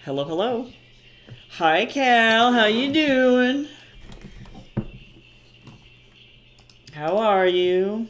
Hello, hello. Hi, Cal. How you doing? How are you?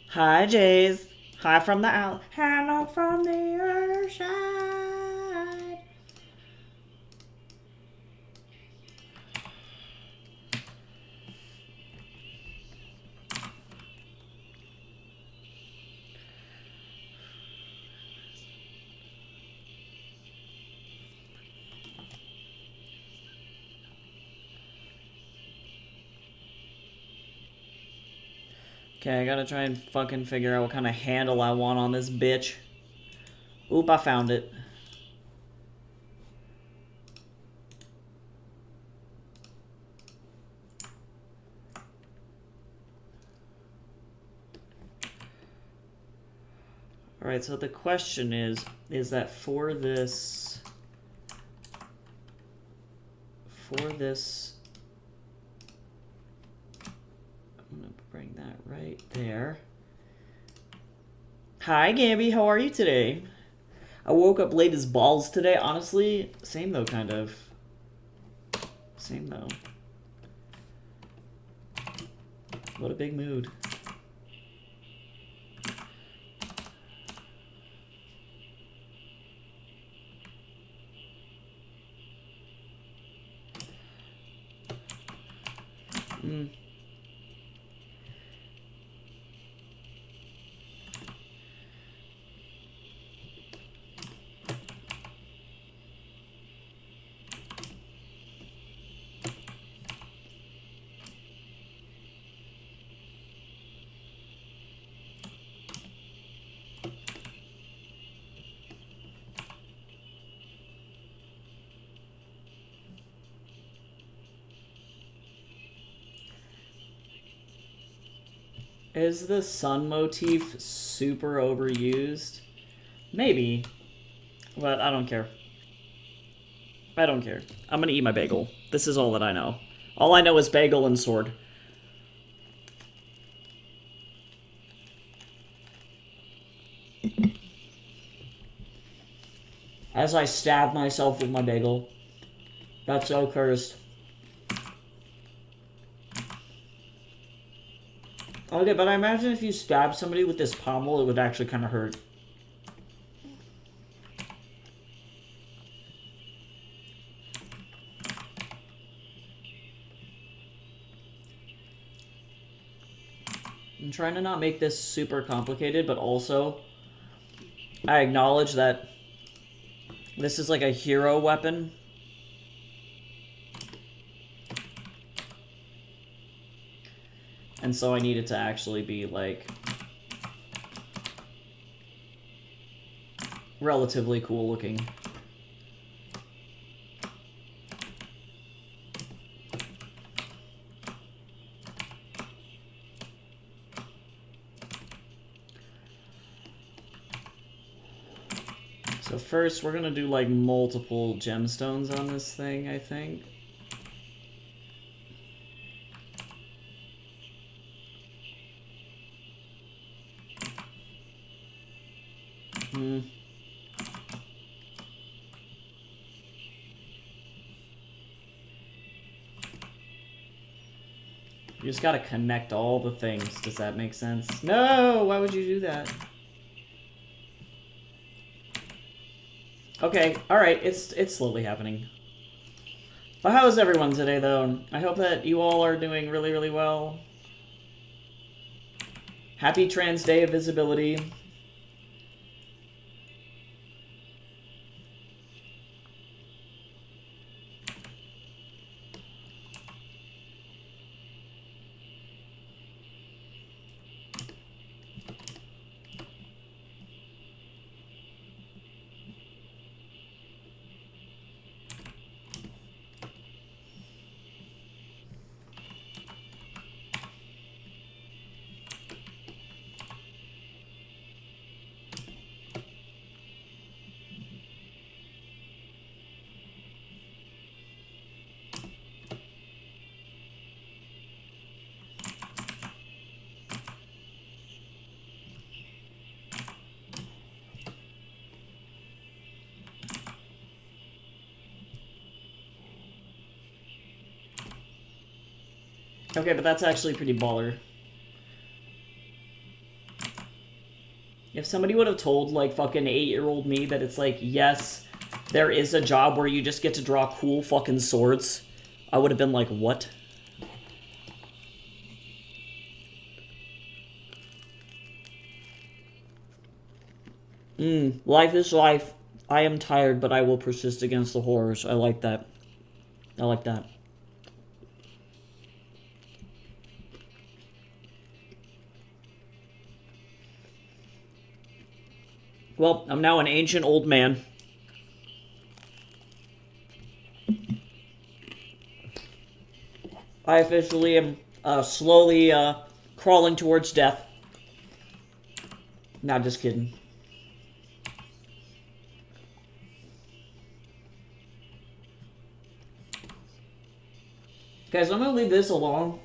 Hi, Jays. Hi from the out. Hello from the other side. Okay, I gotta try and fucking figure out what kind of handle I want on this bitch. Oop, I found it. Alright, so the question is that for this... I'm gonna bring that right there. Hi, Gabby. How are you today? I woke up late as balls today. Honestly, same though, kind of. Same though. What a big mood. Mm. Is the sun motif super overused? Maybe, but I don't care. I don't care. I'm gonna eat my bagel. This is all that I know. All I know is bagel and sword. As I stab myself with my bagel. That's so cursed. Okay, but I imagine if you stab somebody with this pommel, it would actually kind of hurt. I'm trying to not make this super complicated, but also I acknowledge that this is like a hero weapon. And so I need it to actually be like relatively cool looking. So first we're gonna do like multiple gemstones on this thing, I think. You just gotta connect all the things. Does that make sense? No! Why would you do that? Okay, alright, it's slowly happening. Well, how is everyone today, though? I hope that you all are doing really, really well. Happy Trans Day of Visibility. Okay, but that's actually pretty baller. If somebody would have told, like, fucking 8-year-old me that it's like, yes, there is a job where you just get to draw cool fucking swords, I would have been like, what? Life is life. I am tired, but I will persist against the horrors. I like that. I like that. Well, I'm now an ancient old man. I officially am slowly crawling towards death. Nah, just kidding. Guys, I'm gonna leave this alone.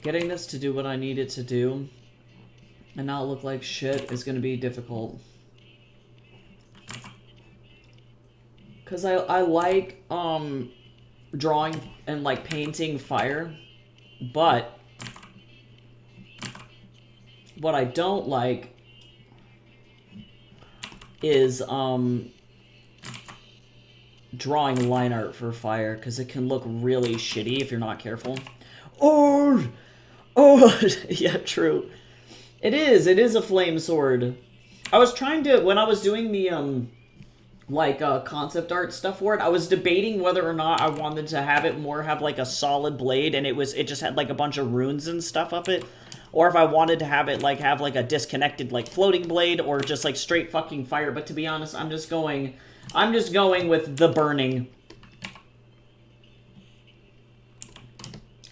Getting this to do what I need it to do and not look like shit is gonna be difficult. Cause I like drawing and like painting fire, but what I don't like is drawing line art for fire, because it can look really shitty if you're not careful. Oh, yeah, true. It is a flame sword. I was trying to, when I was doing the concept art stuff for it, I was debating whether or not I wanted to have it more have like a solid blade and it just had like a bunch of runes and stuff up it, or if I wanted to have it like have like a disconnected like floating blade, or just like straight fucking fire. But to be honest, I'm just going with the burning.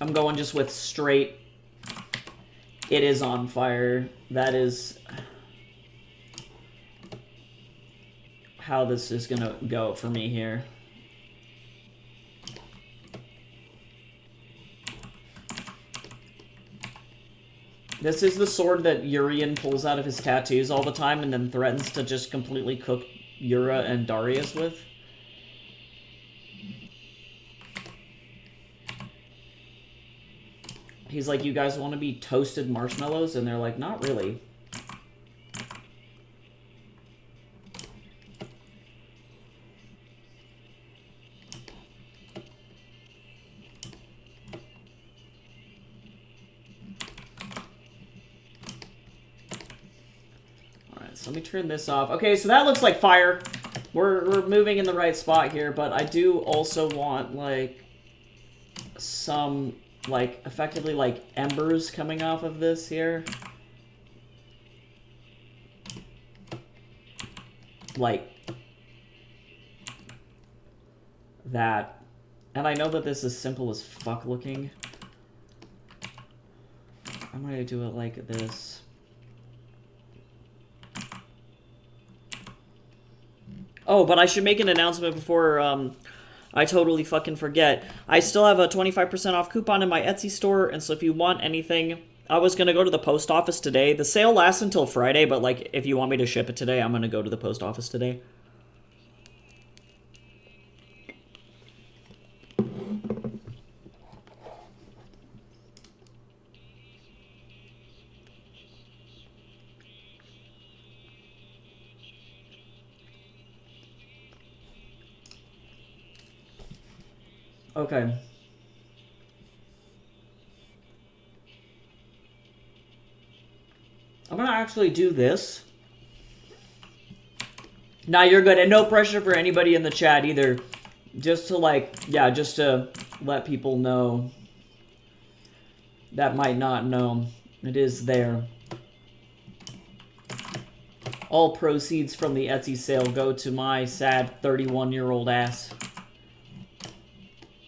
I'm going just with straight, it is on fire. That is how this is gonna go for me here. This is the sword that Urian pulls out of his tattoos all the time and then threatens to just completely cook Yura and Darius with. He's like, you guys want to be toasted marshmallows? And they're like, not really. Alright, so let me turn this off. Okay, so that looks like fire. We're moving in the right spot here, but I do also want, like, some, like, effectively, like, embers coming off of this here. Like, that. And I know that this is simple as fuck looking. I'm gonna do it like this. Oh, but I should make an announcement before I totally fucking forget. I still have a 25% off coupon in my Etsy store, and so if you want anything, I was gonna go to the post office today. The sale lasts until Friday, but like if you want me to ship it today, I'm gonna go to the post office today. Okay. I'm gonna actually do this. Nah, you're good. And no pressure for anybody in the chat either. Just to like, yeah, just to let people know that might not know. It is there. All proceeds from the Etsy sale go to my sad 31-year-old ass.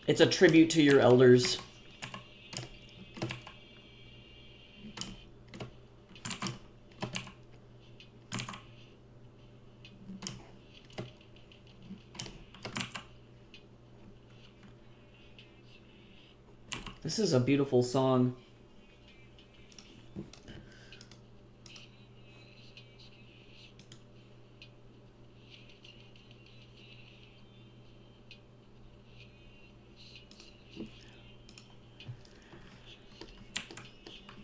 It's a tribute to your elders. This is a beautiful song.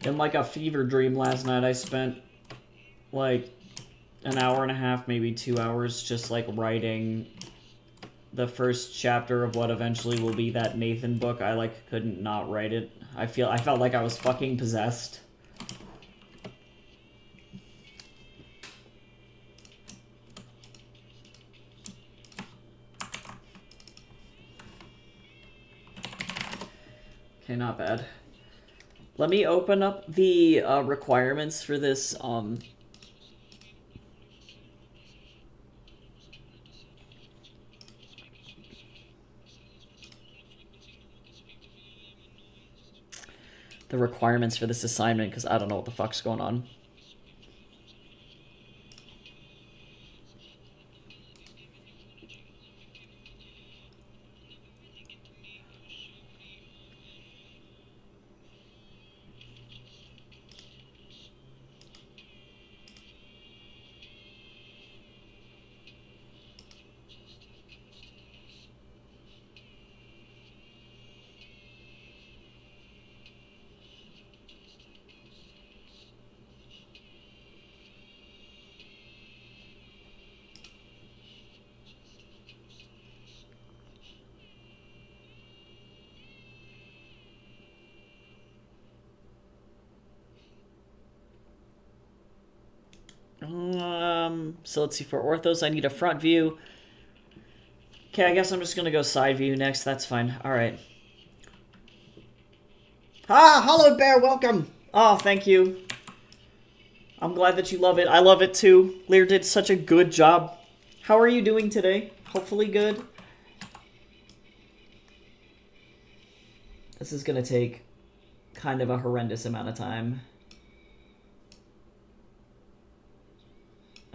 In like a fever dream last night, I spent like an hour and a half, maybe 2 hours, just like writing the first chapter of what eventually will be that Nathan book. I like couldn't not write it. I felt like I was fucking possessed. Okay, not bad. Let me open up the requirements for this the requirements for this assignment, because I don't know what the fuck's going on. So let's see, for orthos, I need a front view. Okay, I guess I'm just gonna go side view next. That's fine. Alright. Ah, Hollowed Bear, welcome! Oh, thank you. I'm glad that you love it. I love it too. Lear did such a good job. How are you doing today? Hopefully good. This is gonna take kind of a horrendous amount of time.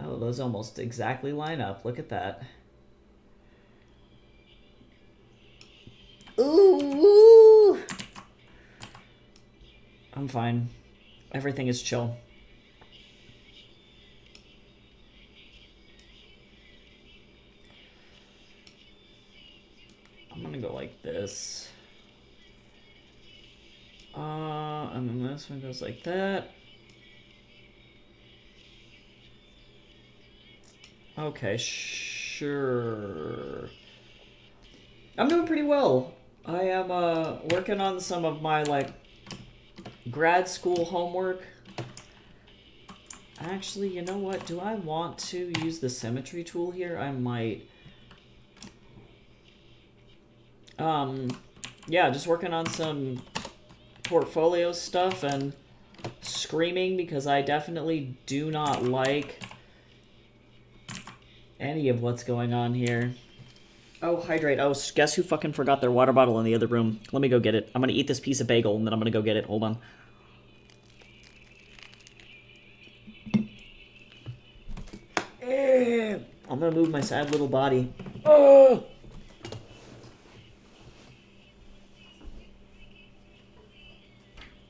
Oh, those almost exactly line up. Look at that. Ooh! I'm fine. Everything is chill. I'm gonna go like this. And then this one goes like that. Okay, sure. I'm doing pretty well. I am working on some of my like grad school homework. Actually, you know what? Do I want to use the symmetry tool here? I might. Yeah, just working on some portfolio stuff and screaming because I definitely do not like any of what's going on here. Oh, hydrate. Oh, guess who fucking forgot their water bottle in the other room? Let me go get it. I'm gonna eat this piece of bagel and then I'm gonna go get it. Hold on. I'm gonna move my sad little body. Oh!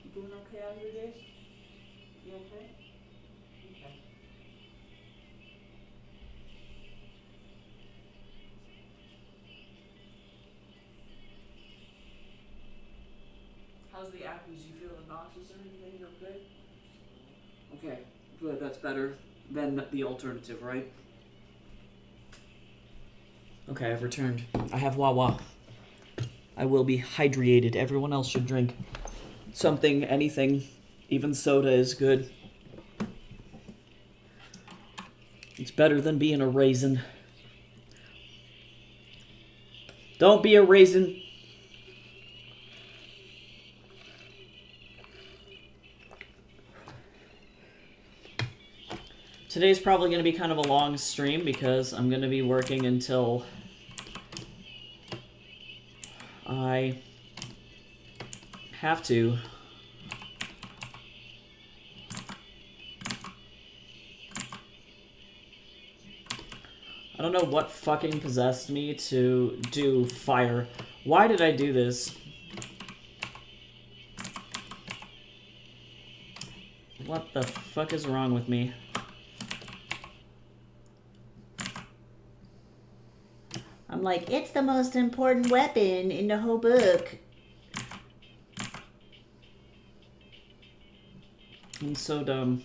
You doing okay out here, Jace? You okay? Okay. How's the apples? You feel obnoxious or anything? Okay? Okay, good. That's better than the alternative, right? Okay, I've returned. I have Wawa. I will be hydrated. Everyone else should drink something, anything. Even soda is good. It's better than being a raisin. Don't be a raisin. Today's probably going to be kind of a long stream because I'm going to be working until I have to. I don't know what fucking possessed me to do fire. Why did I do this? What the fuck is wrong with me? I'm like, it's the most important weapon in the whole book. I'm so dumb.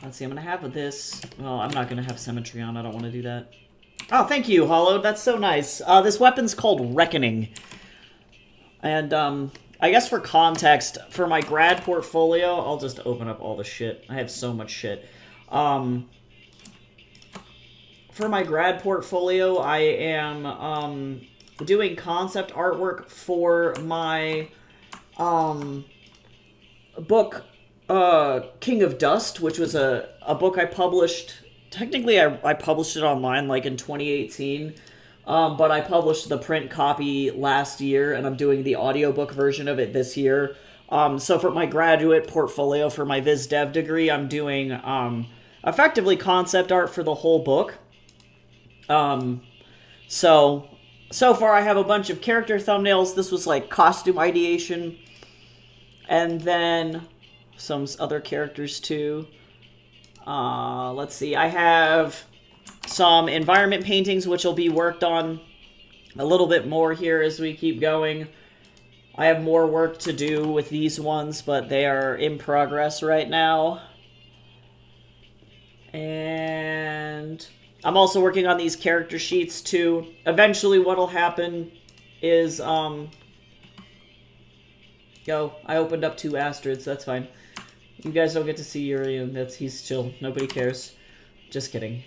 Let's see, I'm gonna have this. Well, I'm not gonna have symmetry on. I don't want to do that. Oh, thank you, Hollowed. That's so nice. This weapon's called Reckoning. And, I guess for context, for my grad portfolio, I'll just open up all the shit. I have so much shit. For my grad portfolio, I am, doing concept artwork for my, book, King of Dust, which was a book I published. Technically, I published it online, like, in 2018. But I published the print copy last year, and I'm doing the audiobook version of it this year. So for my graduate portfolio for my Viz Dev degree, I'm doing effectively concept art for the whole book. So far I have a bunch of character thumbnails. This was like costume ideation. And then some other characters too. Let's see, I have some environment paintings, which will be worked on a little bit more here as we keep going. I have more work to do with these ones, but they are in progress right now. And I'm also working on these character sheets too. Eventually what'll happen is, I opened up 2 Astrids, that's fine. You guys don't get to see Yuri, he's chill. Nobody cares. Just kidding.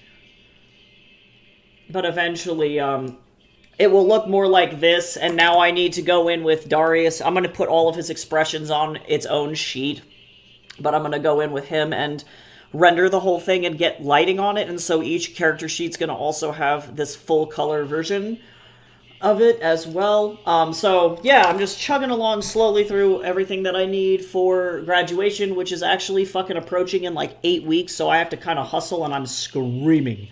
But eventually, it will look more like this, and now I need to go in with Darius. I'm going to put all of his expressions on its own sheet, but I'm going to go in with him and render the whole thing and get lighting on it, and so each character sheet's going to also have this full color version of it as well. So, yeah, I'm just chugging along slowly through everything that I need for graduation, which is actually fucking approaching in like 8 weeks, so I have to kind of hustle, and I'm screaming.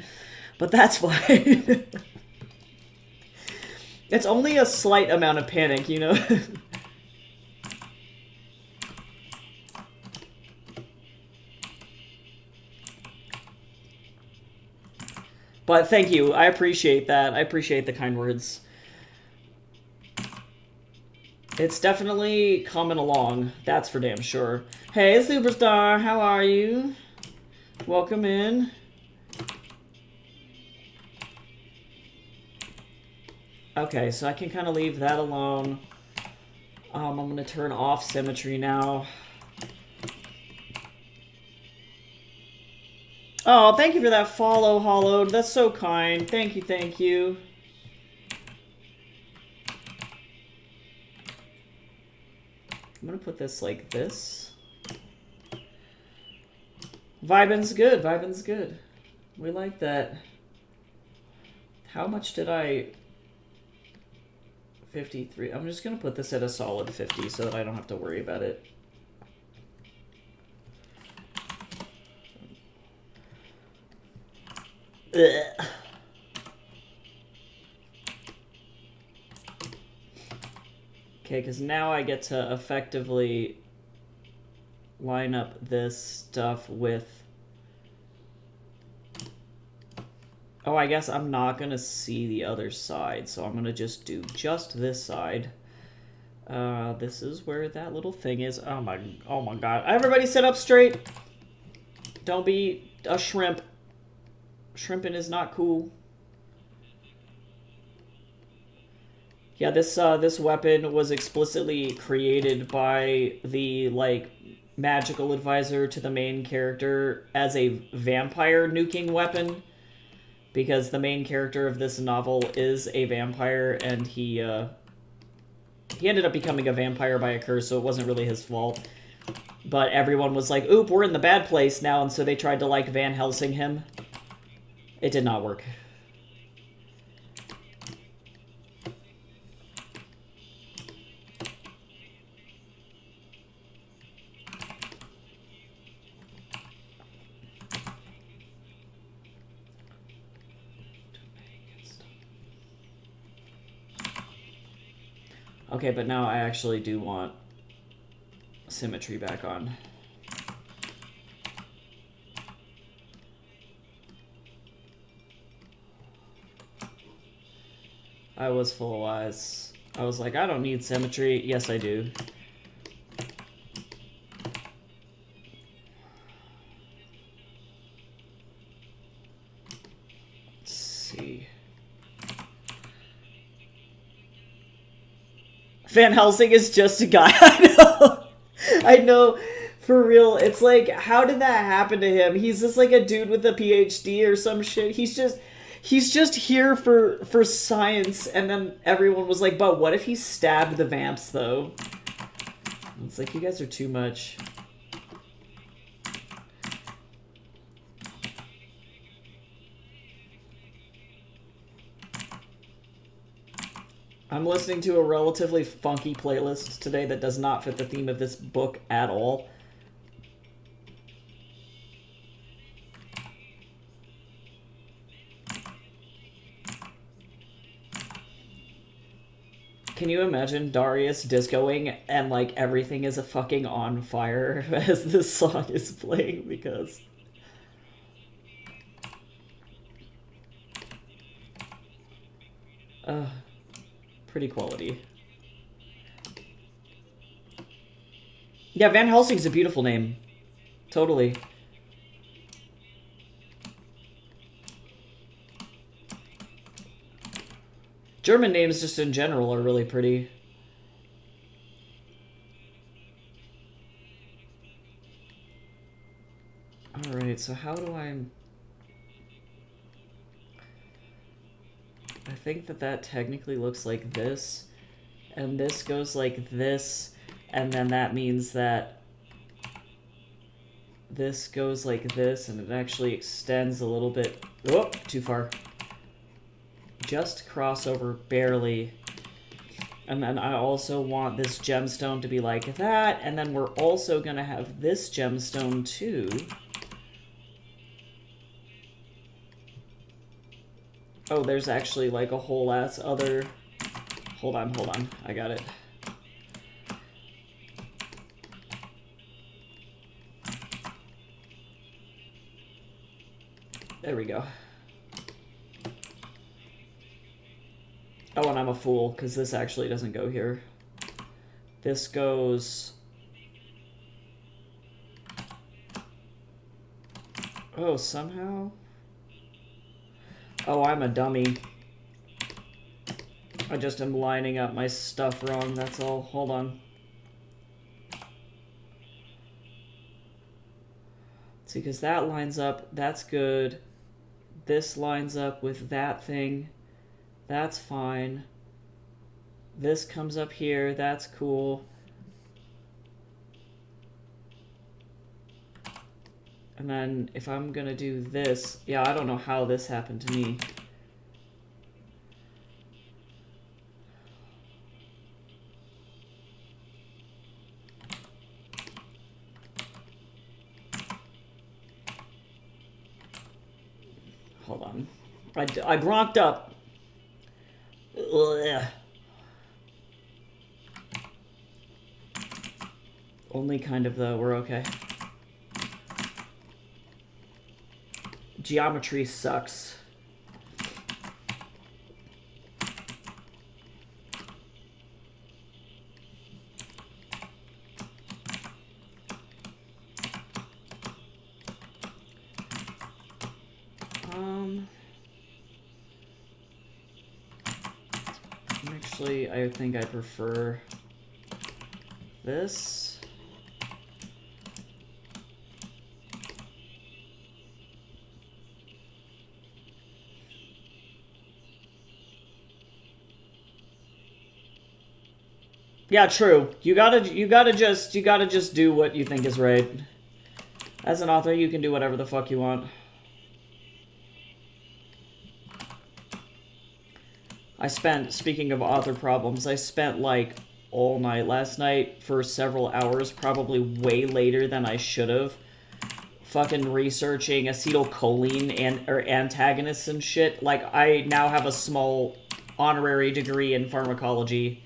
But that's fine. It's only a slight amount of panic, you know? But thank you. I appreciate that. I appreciate the kind words. It's definitely coming along. That's for damn sure. Hey, Superstar. How are you? Welcome in. Okay, so I can kind of leave that alone. I'm going to turn off symmetry now. Oh, thank you for that follow, Hollowed. That's so kind. Thank you, thank you. I'm going to put this like this. Vibin's good. Vibin's good. We like that. How much did I... 53. I'm just going to put this at a solid 50 so that I don't have to worry about it. Ugh. Okay, because now I get to effectively line up this stuff with... Oh, I guess I'm not going to see the other side, so I'm going to just do just this side. This is where that little thing is. Oh my god. Everybody sit up straight. Don't be a shrimp. Shrimping is not cool. Yeah, this weapon was explicitly created by the, like, magical advisor to the main character as a vampire nuking weapon. Because the main character of this novel is a vampire, and he ended up becoming a vampire by a curse, so it wasn't really his fault. But everyone was like, oop, we're in the bad place now, and so they tried to, like, Van Helsing him. It did not work. Okay, but now I actually do want symmetry back on. I was full of lies. I was like, I don't need symmetry. Yes, I do. Let's see. Van Helsing is just a guy. I know. I know. For real. It's like, how did that happen to him? He's just like a dude with a PhD or some shit. He's just here for science, and then everyone was like, but what if he stabbed the vamps, though? It's like, you guys are too much. I'm listening to a relatively funky playlist today that does not fit the theme of this book at all. Can you imagine Darius discoing and, like, everything is a fucking on fire as this song is playing? Because... pretty quality. Yeah, Van Helsing's a beautiful name. Totally. German names just in general are really pretty. Alright, so how do I think that technically looks like this, and this goes like this, and then that means that this goes like this, and it actually extends a little bit. Oh, too far. Just crossover barely. And then I also want this gemstone to be like that, and then we're also gonna have this gemstone too. Oh, there's actually like a whole ass other... Hold on. I got it. There we go. Oh, and I'm a fool, because this actually doesn't go here. This goes... Oh, somehow... Oh, I'm a dummy. I just am lining up my stuff wrong, that's all. Hold on. See, because that lines up, that's good. This lines up with that thing. That's fine. This comes up here, that's cool. And then if I'm gonna do this, yeah, I don't know how this happened to me. Hold on. I gronked up. Ugh. Only kind of, though. We're okay. Geometry sucks. Actually, I think I prefer this. Yeah, true. You gotta just do what you think is right. As an author, you can do whatever the fuck you want. Speaking of author problems, I spent like all night last night for several hours, probably way later than I should have, fucking researching acetylcholine or antagonists and shit. Like, I now have a small honorary degree in pharmacology.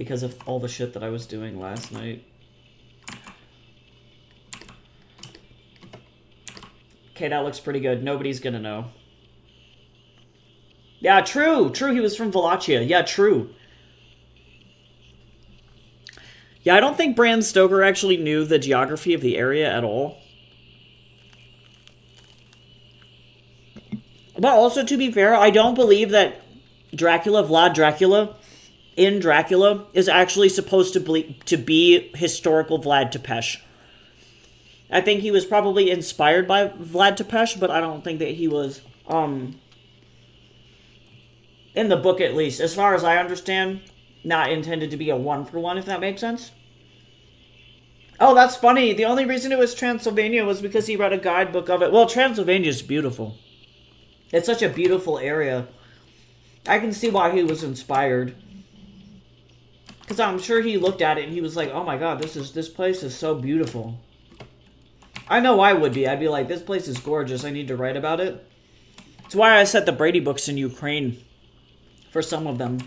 because of all the shit that I was doing last night. Okay, that looks pretty good. Nobody's gonna know. Yeah, true. He was from Wallachia. Yeah, true. Yeah, I don't think Bram Stoker actually knew the geography of the area at all. But also, to be fair, I don't believe that Vlad Dracula, in Dracula, is actually supposed to be historical Vlad Tepes. I think he was probably inspired by Vlad Tepes, but I don't think that he was, in the book at least, as far as I understand, not intended to be a one-for-one, if that makes sense. Oh, that's funny. The only reason it was Transylvania was because he read a guidebook of it. Well, Transylvania is beautiful. It's such a beautiful area. I can see why he was inspired. Because I'm sure he looked at it and he was like, oh my god, this place is so beautiful. I know I would be. I'd be like, this place is gorgeous. I need to write about it. That's why I set the Brady books in Ukraine. For some of them.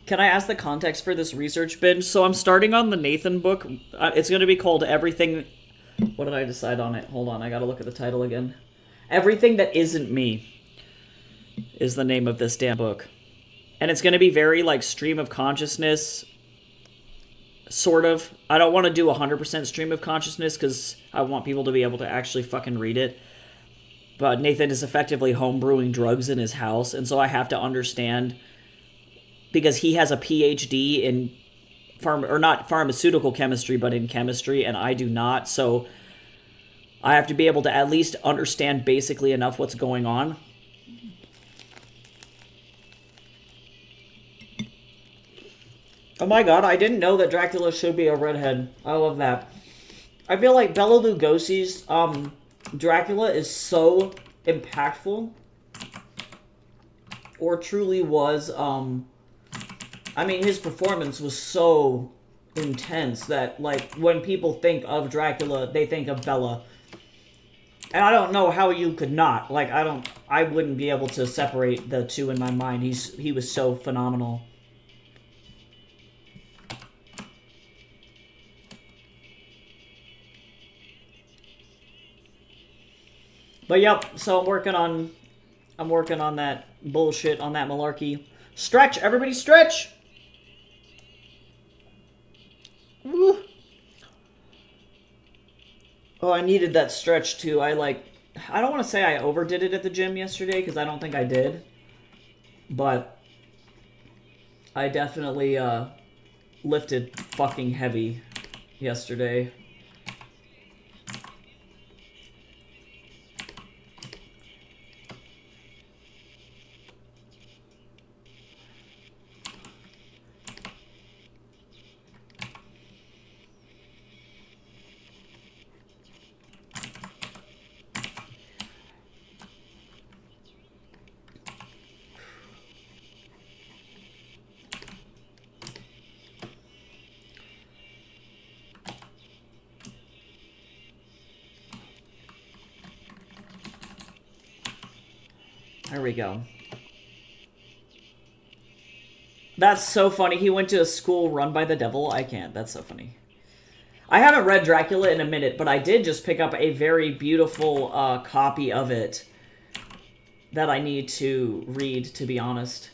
Can I ask the context for this research binge? So I'm starting on the Nathan book. It's going to be called Everything... What did I decide on it? Hold on, I gotta look at the title again. Everything That Isn't Me is the name of this damn book. And it's going to be very, like, stream of consciousness, sort of. I don't want to do 100% stream of consciousness because I want people to be able to actually fucking read it. But Nathan is effectively homebrewing drugs in his house, and so I have to understand... Because he has a PhD in not pharmaceutical chemistry, but in chemistry, and I do not. So I have to be able to at least understand basically enough what's going on. Oh my god, I didn't know that Dracula should be a redhead. I love that. I feel like Bela Lugosi's Dracula is so impactful. Or truly was... I mean, his performance was so intense that, like, when people think of Dracula, they think of Bela. And I don't know how you could not. Like, I wouldn't be able to separate the two in my mind. He was so phenomenal. But yep, so I'm working on that bullshit, on that malarkey. Stretch, everybody stretch! Woo. Oh, I needed that stretch too. I don't want to say I overdid it at the gym yesterday, because I don't think I did. But I definitely lifted fucking heavy yesterday. There we go. That's so funny. He went to a school run by the devil. I can't. That's so funny. I haven't read Dracula in a minute, but I did just pick up a very beautiful copy of it that I need to read, to be honest.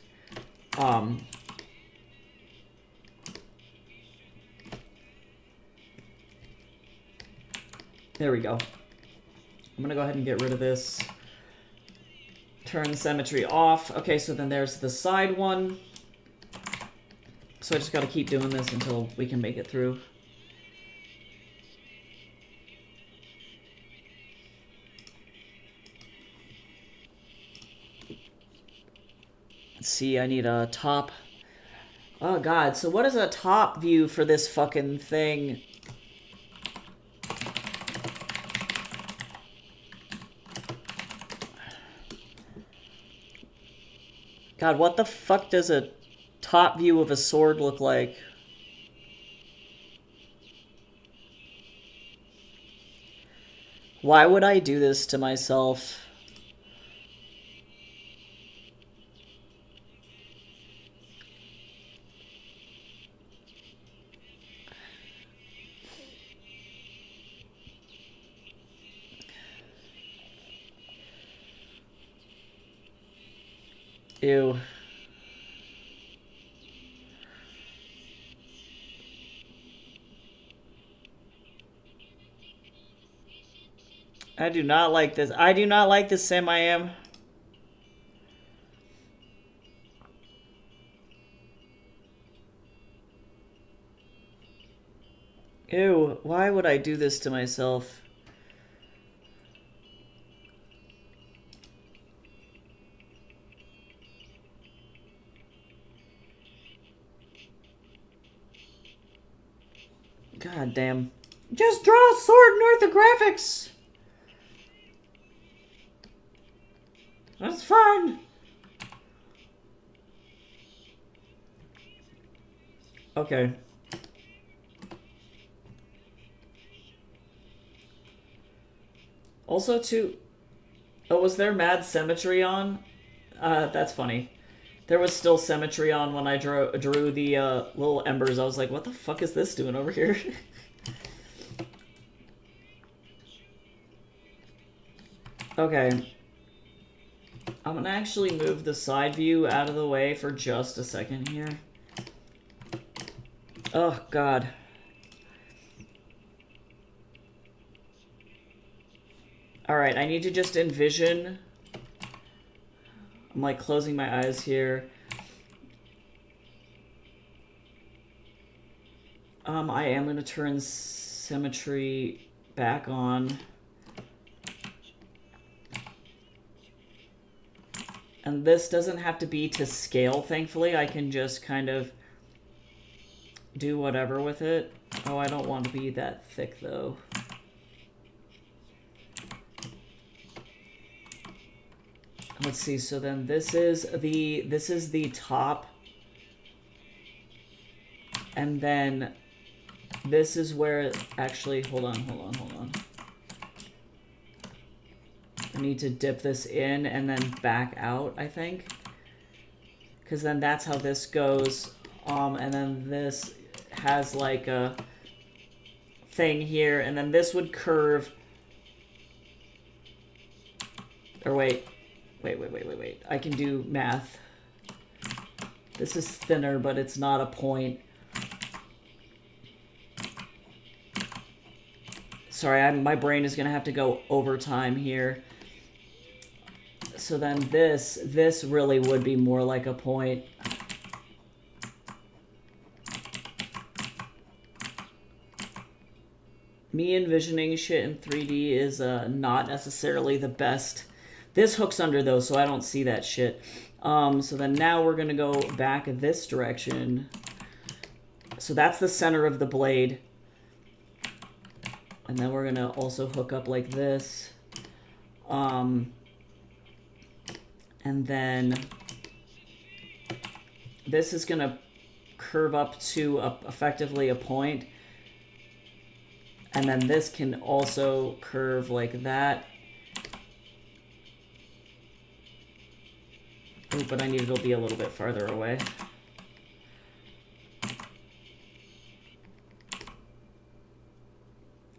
There we go. I'm gonna go ahead and get rid of this. Turn symmetry off. Okay, so then there's the side one. So I just gotta keep doing this until we can make it through. Let's see, I need a top. Oh god, so what is a top view for this fucking thing? God, what the fuck does a top view of a sword look like? Why would I do this to myself? Ew. I do not like this. I do not like this sim I am. Ew, why would I do this to myself? God damn. Just draw a sword and orthographics! That's fine. Okay. Also, too... Oh, was there mad symmetry on? That's funny. There was still symmetry on when I drew the little embers. I was like, what the fuck is this doing over here? Okay. I'm gonna actually move the side view out of the way for just a second here. Oh, God. Alright, I need to just envision... I'm like closing my eyes here. I am gonna turn symmetry back on. And this doesn't have to be to scale, thankfully. I can just kind of do whatever with it. Oh, I don't want to be that thick, though. Let's see, so then this is the top. And then this is where, actually, hold on. I need to dip this in and then back out, I think. Because then that's how this goes. And then this has like a thing here. And then this would curve. Or wait. I can do math. This is thinner, but it's not a point. Sorry, my brain is going to have to go overtime here. So then this really would be more like a point. Me envisioning shit in 3D is not necessarily the best. This hooks under though, so I don't see that shit. So then now we're gonna go back this direction. So that's the center of the blade. And then we're gonna also hook up like this. And then this is gonna curve up to effectively a point. And then this can also curve like that. Ooh, but I need it to be a little bit farther away.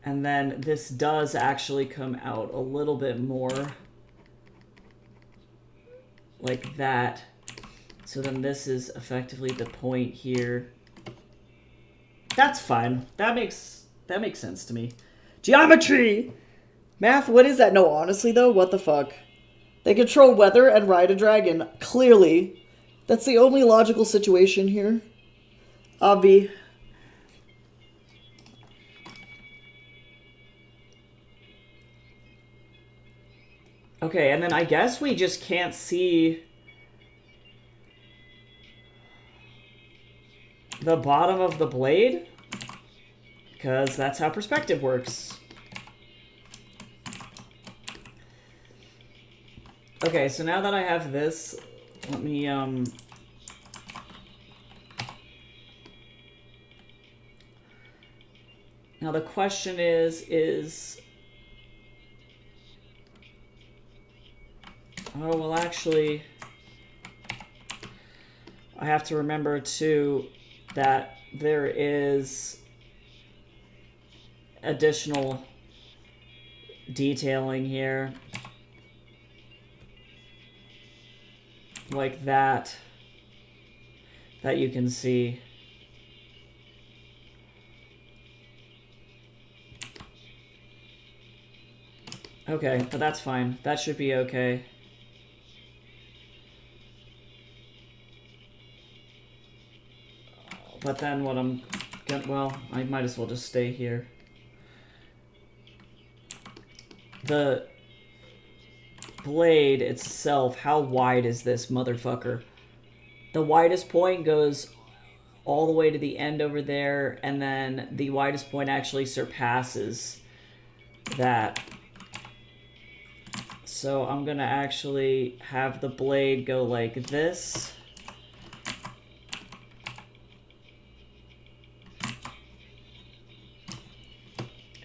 And then this does actually come out a little bit more like that. So then this is effectively the point here. That's fine. That makes sense to me. Geometry! Math, what is that? No, honestly though, what the fuck? They control weather and ride a dragon. Clearly. That's the only logical situation here. Obvi. Okay, and then I guess we just can't see the bottom of the blade, because that's how perspective works. Okay, so now that I have this, let me, now the question is... Oh, well, actually, I have to remember, too, that there is additional detailing here. like that you can see. Okay, but that's fine. That should be okay. But then what I'm gonna, well, I might as well just stay here. The blade itself, how wide is this motherfucker? The widest point goes all the way to the end over there, and then the widest point actually surpasses that. So I'm gonna actually have the blade go like this.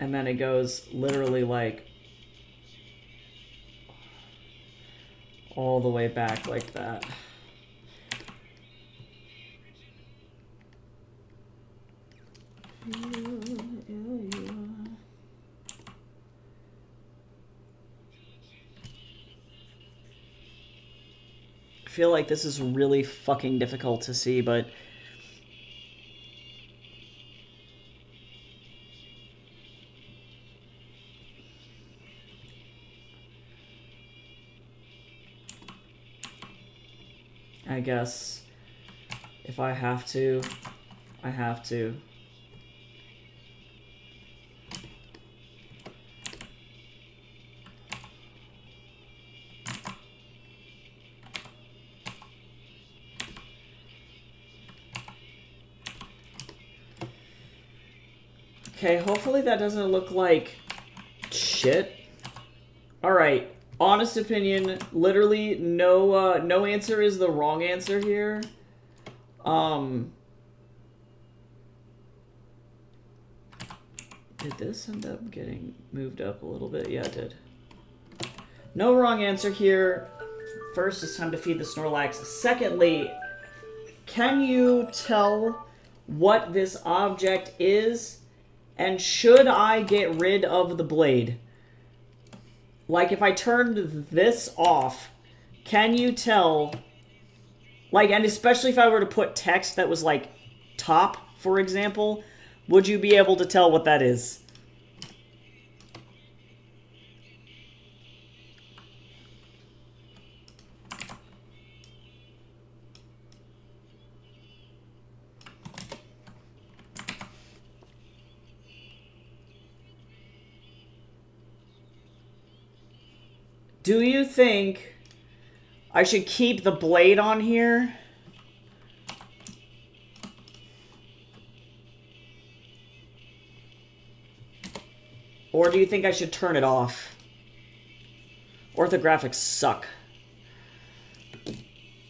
And then it goes literally like all the way back like that. I feel like this is really fucking difficult to see, but I guess if I have to, I have to. Okay, hopefully that doesn't look like shit. Alright, honest opinion, literally no answer is the wrong answer here. Did this end up getting moved up a little bit? Yeah, it did. No wrong answer here. First, it's time to feed the Snorlax. Secondly, can you tell what this object is? And should I get rid of the blade? Like, if I turned this off, can you tell... Like, and especially if I were to put text that was, like, top, for example, would you be able to tell what that is? Do you think I should keep the blade on here? Or do you think I should turn it off? Orthographics suck.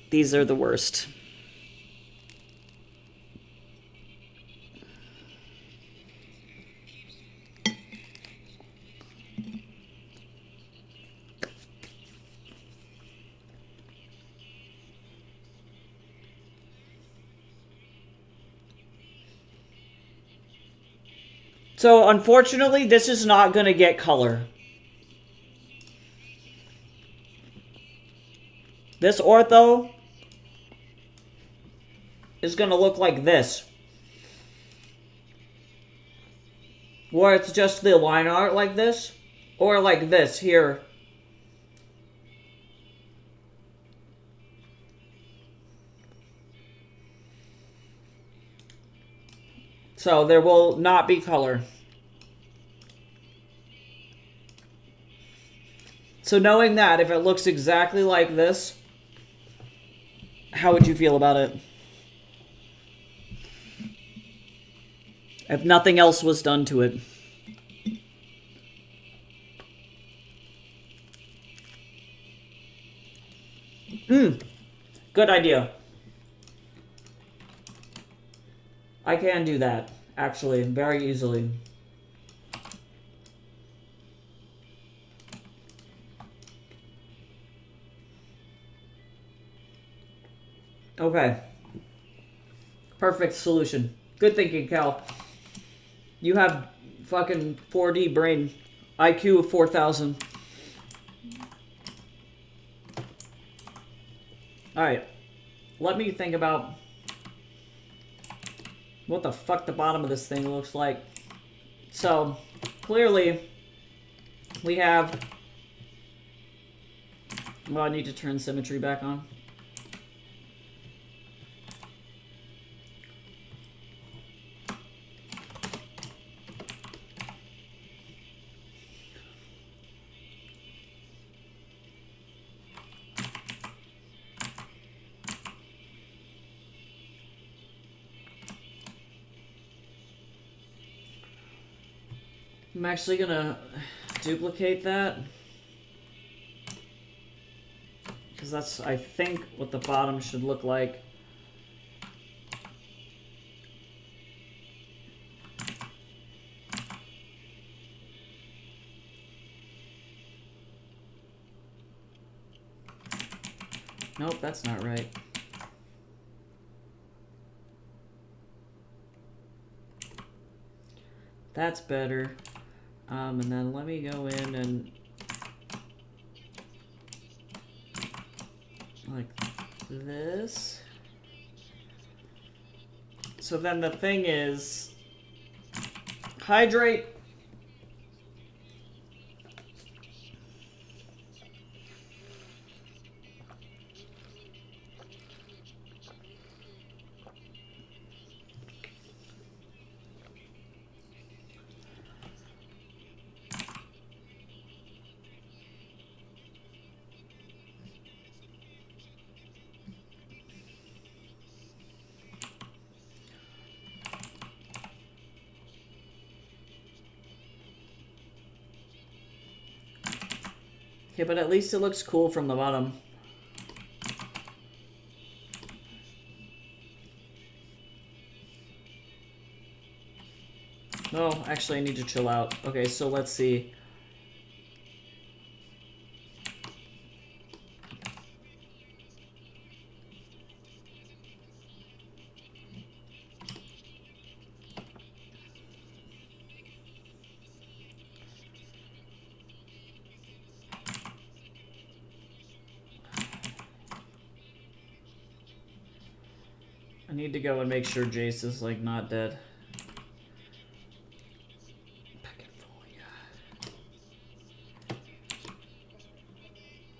These are the worst. So, unfortunately, this is not going to get color. This ortho is going to look like this. Where it's just the line art like this. Or like this here. So there will not be color. So knowing that, if it looks exactly like this, how would you feel about it? If nothing else was done to it. Good idea. I can do that, actually, very easily. Okay. Perfect solution. Good thinking, Cal. You have fucking 4D brain. IQ of 4,000. Alright. Let me think about what the fuck the bottom of this thing looks like. So, clearly, we have... Well, I need to turn symmetry back on. I'm actually gonna duplicate that. Because that's, I think, what the bottom should look like. Nope, that's not right. That's better. And then let me go in and like this. So then the thing is, hydrate. Okay, but at least it looks cool from the bottom. No, actually I need to chill out. Okay, so let's see. I need to go and make sure Jace is like not dead.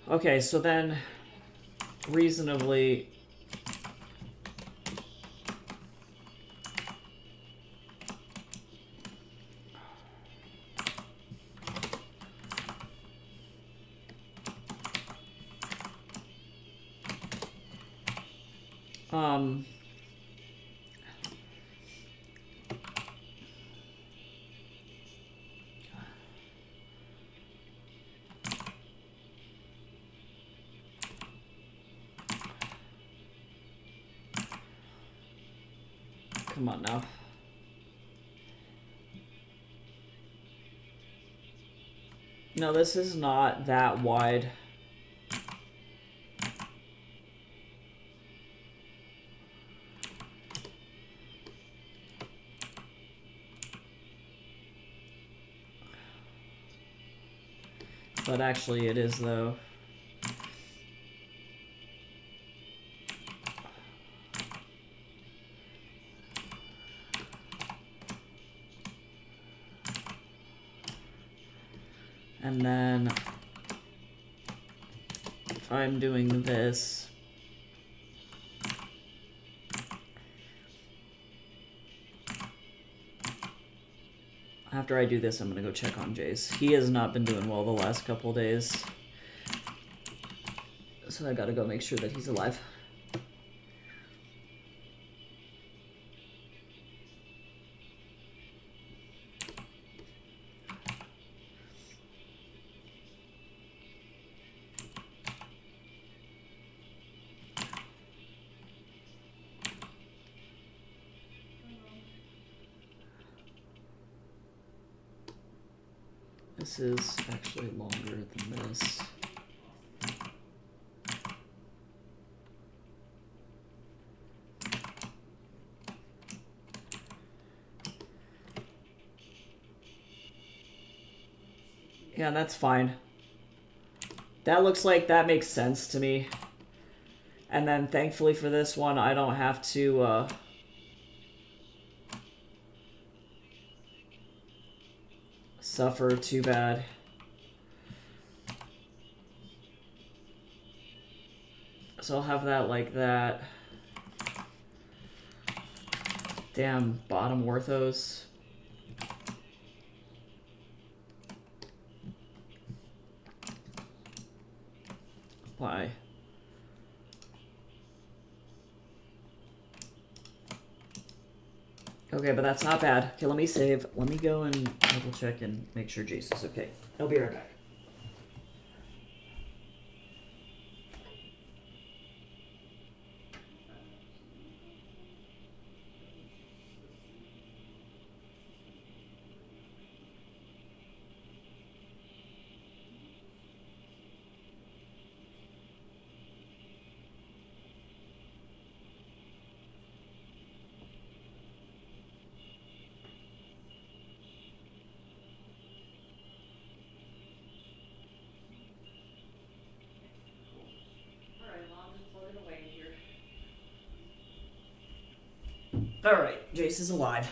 Okay, so then reasonably come on now. No, this is not that wide. But actually it is though. And then if I'm doing this, after I do this, I'm gonna go check on Jace. He has not been doing well the last couple days. So I gotta go make sure that he's alive. This is actually longer than this. Yeah, that's fine. That looks like that makes sense to me. And then thankfully for this one, I don't have to suffer too bad. So I'll have that like that. Damn, bottom orthos. Why? Okay, but that's not bad. Okay, let me save. Let me go and double check and make sure Jace is okay. I'll be right back. Alright, Jace is alive.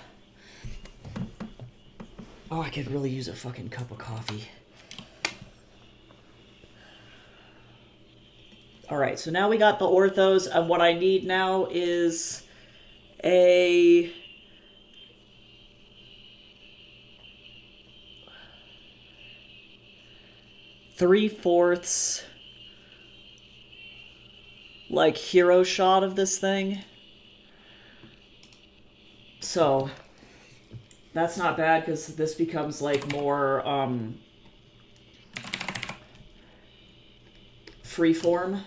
Oh, I could really use a fucking cup of coffee. Alright, so now we got the orthos, and what I need now is a... three-fourths like hero shot of this thing. So that's not bad because this becomes like more freeform.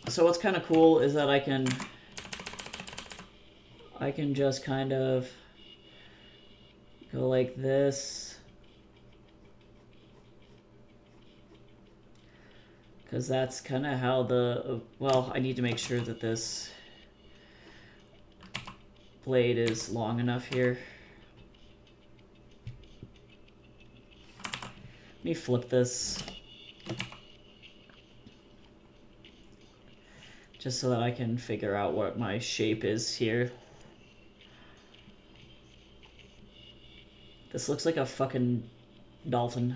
So what's kind of cool is that I can just kind of go like this, because that's kind of how the, well, I need to make sure that this blade is long enough here. Let me flip this just so that I can figure out what my shape is here. This looks like a fucking dolphin.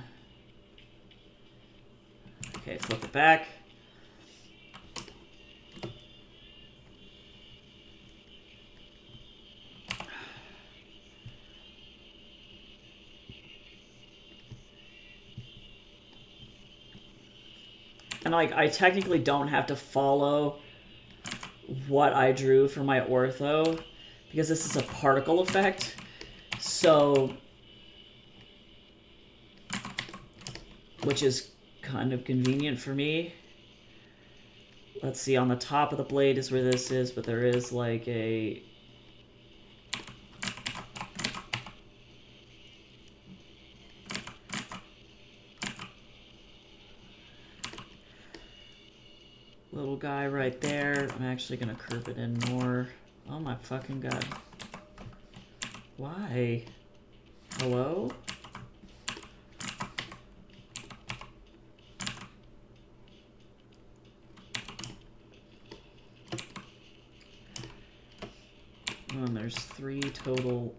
Okay, flip it back. And like, I technically don't have to follow what I drew for my ortho because this is a particle effect. So, which is kind of convenient for me. Let's see, on the top of the blade is where this is, but there is like a... little guy right there. I'm actually gonna curve it in more. Oh my fucking god. Why? Hello? Oh, and there's 3 total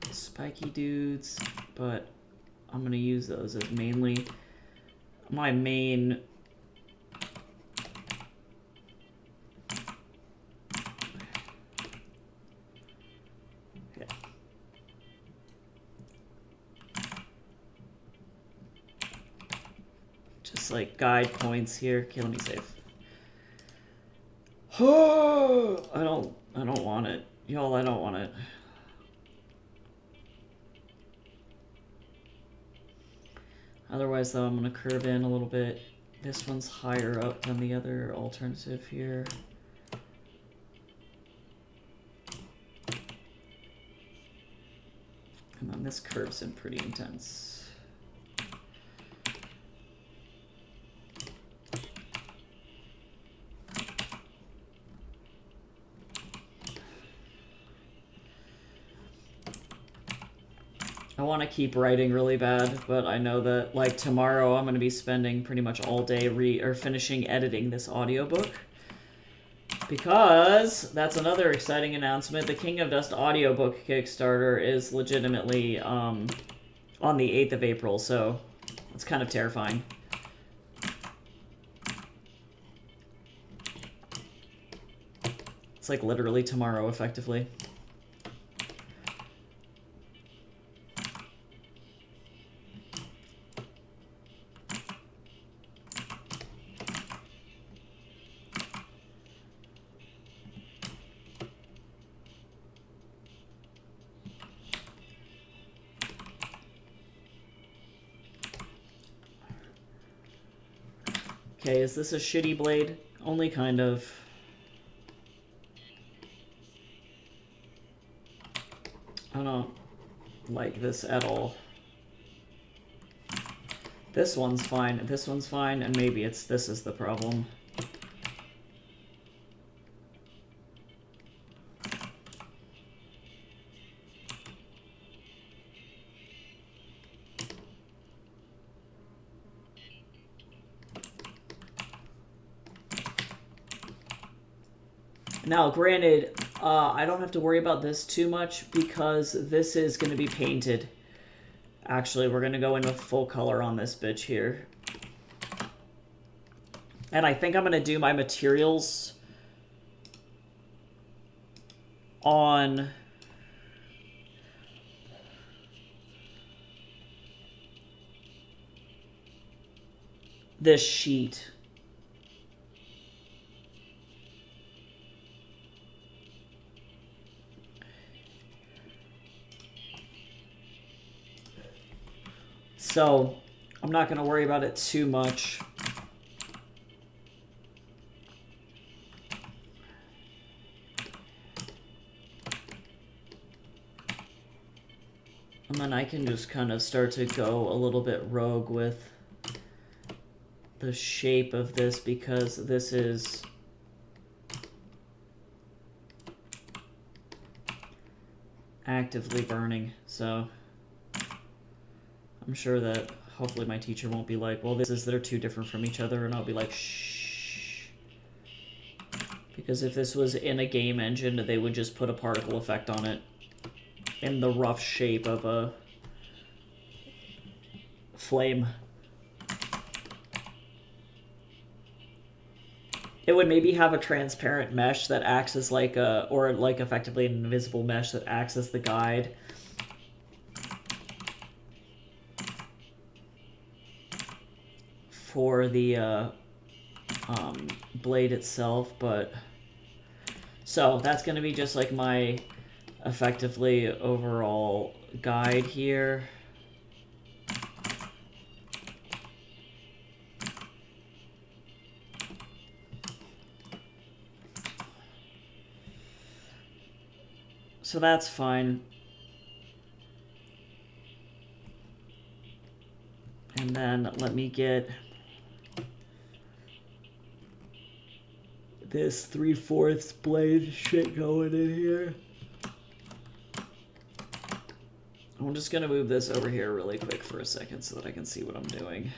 spiky dudes, but I'm gonna use those as mainly my main just like guide points here. Okay, let me save. Oh, I don't want it. Y'all, I don't want it. Otherwise, though, I'm going to curve in a little bit. This one's higher up than the other alternative here. And then this curves in pretty intense. I want to keep writing really bad, but I know that, like, tomorrow I'm going to be spending pretty much all day finishing editing this audiobook. Because that's another exciting announcement. The King of Dust audiobook Kickstarter is legitimately on the 8th of April, so it's kind of terrifying. It's like literally tomorrow, effectively. Okay, is this a shitty blade? Only kind of. I don't like this at all. This one's fine, and maybe this is the problem. Now, granted, I don't have to worry about this too much because this is going to be painted. Actually, we're going to go in with full color on this bitch here. And I think I'm going to do my materials on this sheet. So, I'm not going to worry about it too much. And then I can just kind of start to go a little bit rogue with the shape of this because this is actively burning, so I'm sure that hopefully my teacher won't be like, well, they're too different from each other, and I'll be like, shh. Because if this was in a game engine, they would just put a particle effect on it in the rough shape of a flame. It would maybe have a transparent mesh that acts as like a, or like effectively an invisible mesh that acts as the guide. For the blade itself, but so that's going to be just like my effectively overall guide here. So that's fine. And then let me get this 3/4 blade shit going in here. I'm just gonna move this over here really quick for a second so that I can see what I'm doing.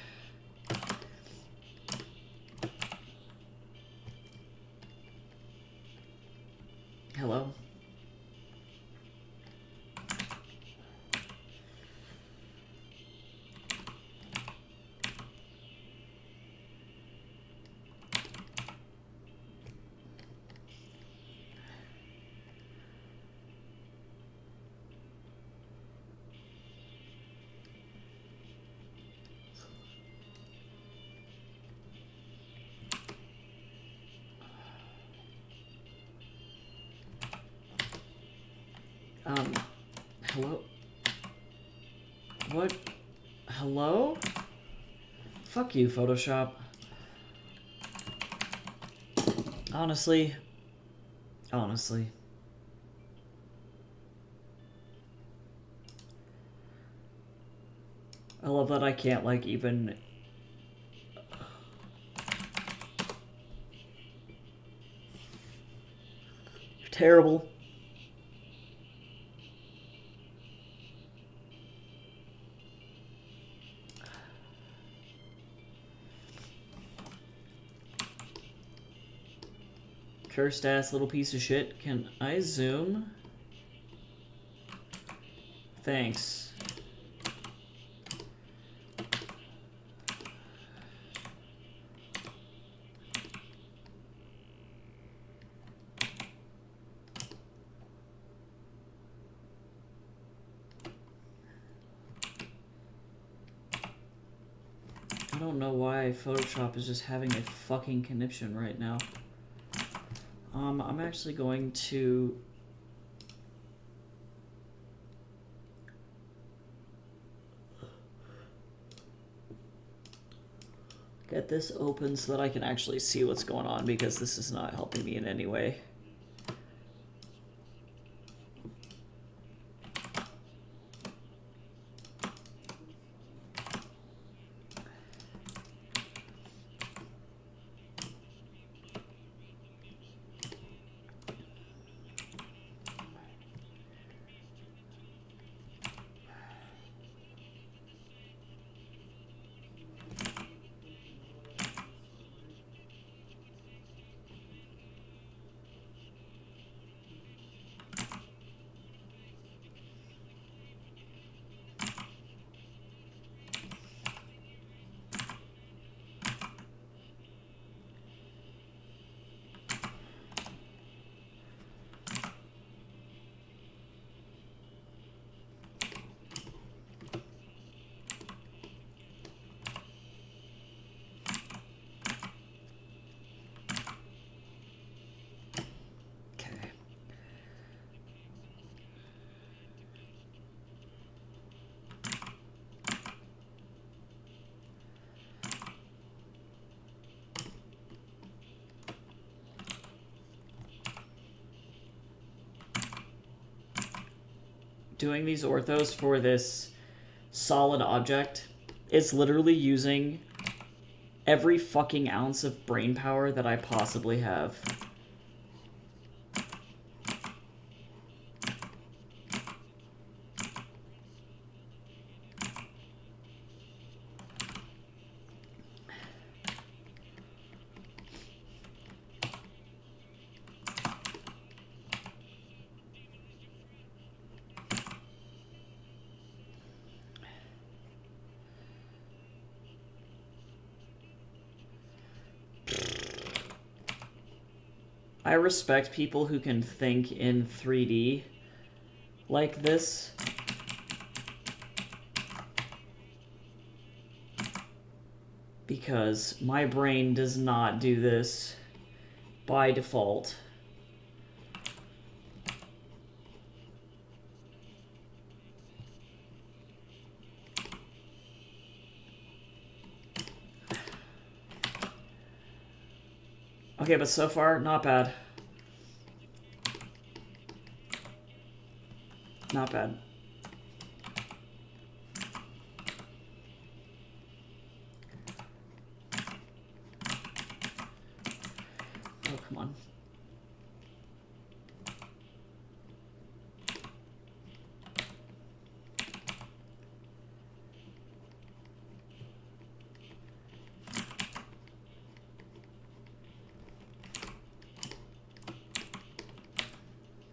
Hello? Hello? What? Hello? Fuck you, Photoshop. Honestly. I love that I can't, like, even... Terrible. Cursed ass little piece of shit. Can I zoom? Thanks. I don't know why Photoshop is just having a fucking conniption right now. I'm actually going to get this open so that I can actually see what's going on, because this is not helping me in any way. Doing these orthos for this solid object is literally using every fucking ounce of brain power that I possibly have. I respect people who can think in 3D like this. Because my brain does not do this by default. Okay, but so far, not bad. Not bad. Oh, come on.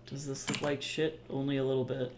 Does this look like shit? Only a little bit.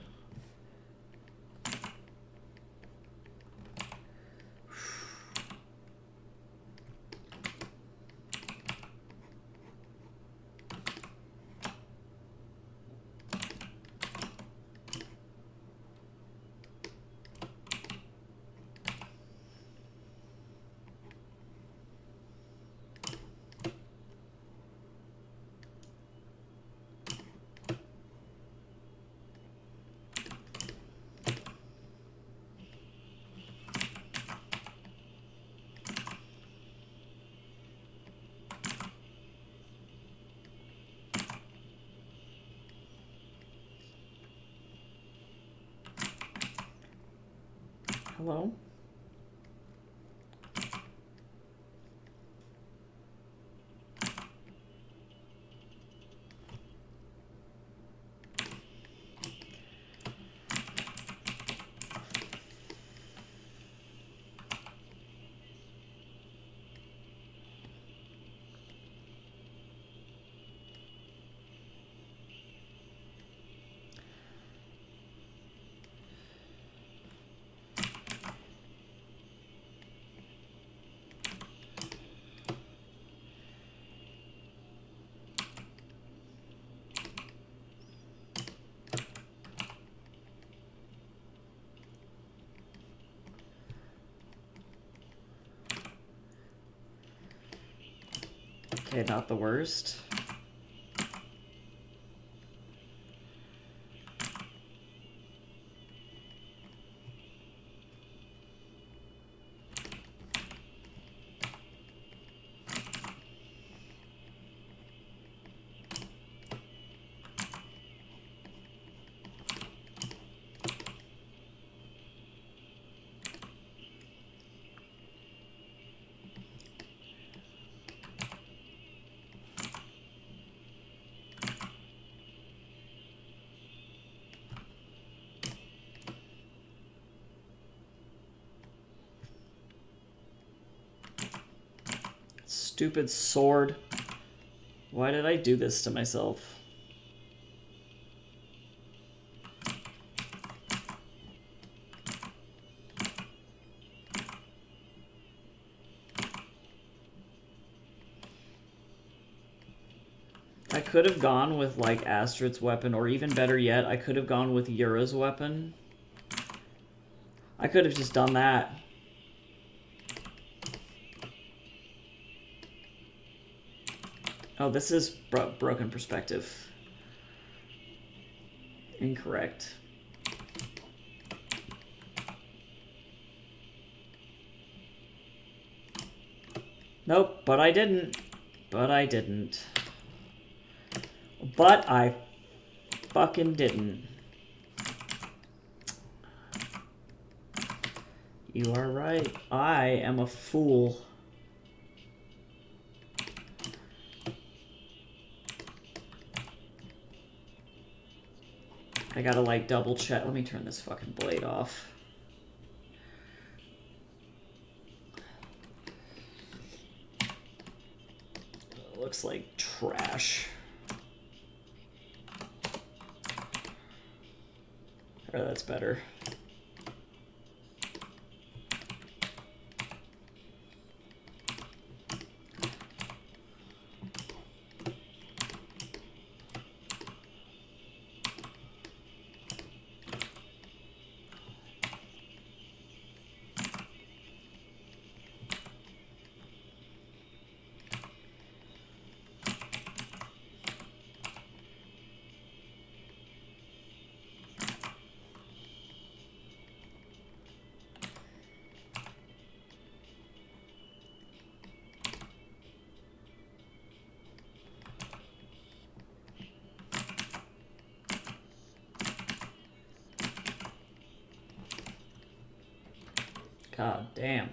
Hello? Okay, not the worst. Stupid sword. Why did I do this to myself? I could have gone with, like, Astrid's weapon, or even better yet, I could have gone with Yura's weapon. I could have just done that. Oh, this is broken perspective. Incorrect. Nope, but I didn't. But I didn't. But I fucking didn't. You are right. I am a fool. I gotta, like, double check. Let me turn this fucking blade off. It looks like trash. Oh, that's better. God damn.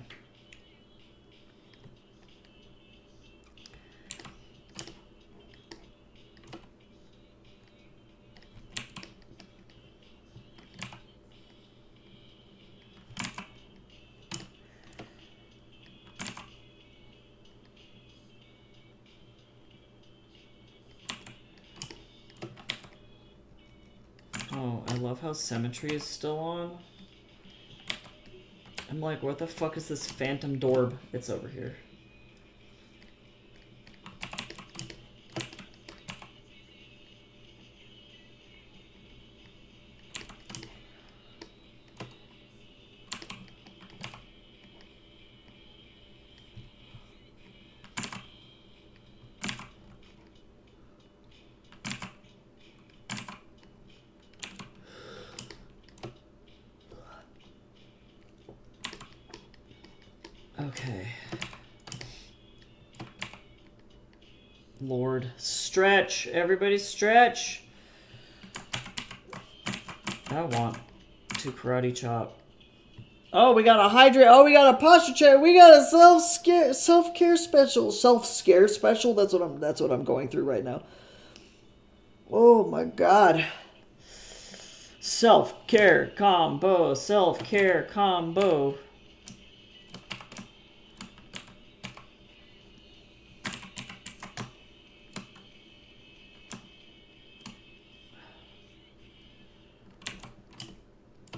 Oh, I love how symmetry is still on. I'm like, what the fuck is this phantom dorb? It's over here. Okay. Lord, stretch. Everybody stretch. I want to karate chop. Oh, we got a hydrate. Oh, we got a posture chair. We got a self-care special. Self-scare special. That's what I'm going through right now. Oh my god. Self-care combo. Self-care combo.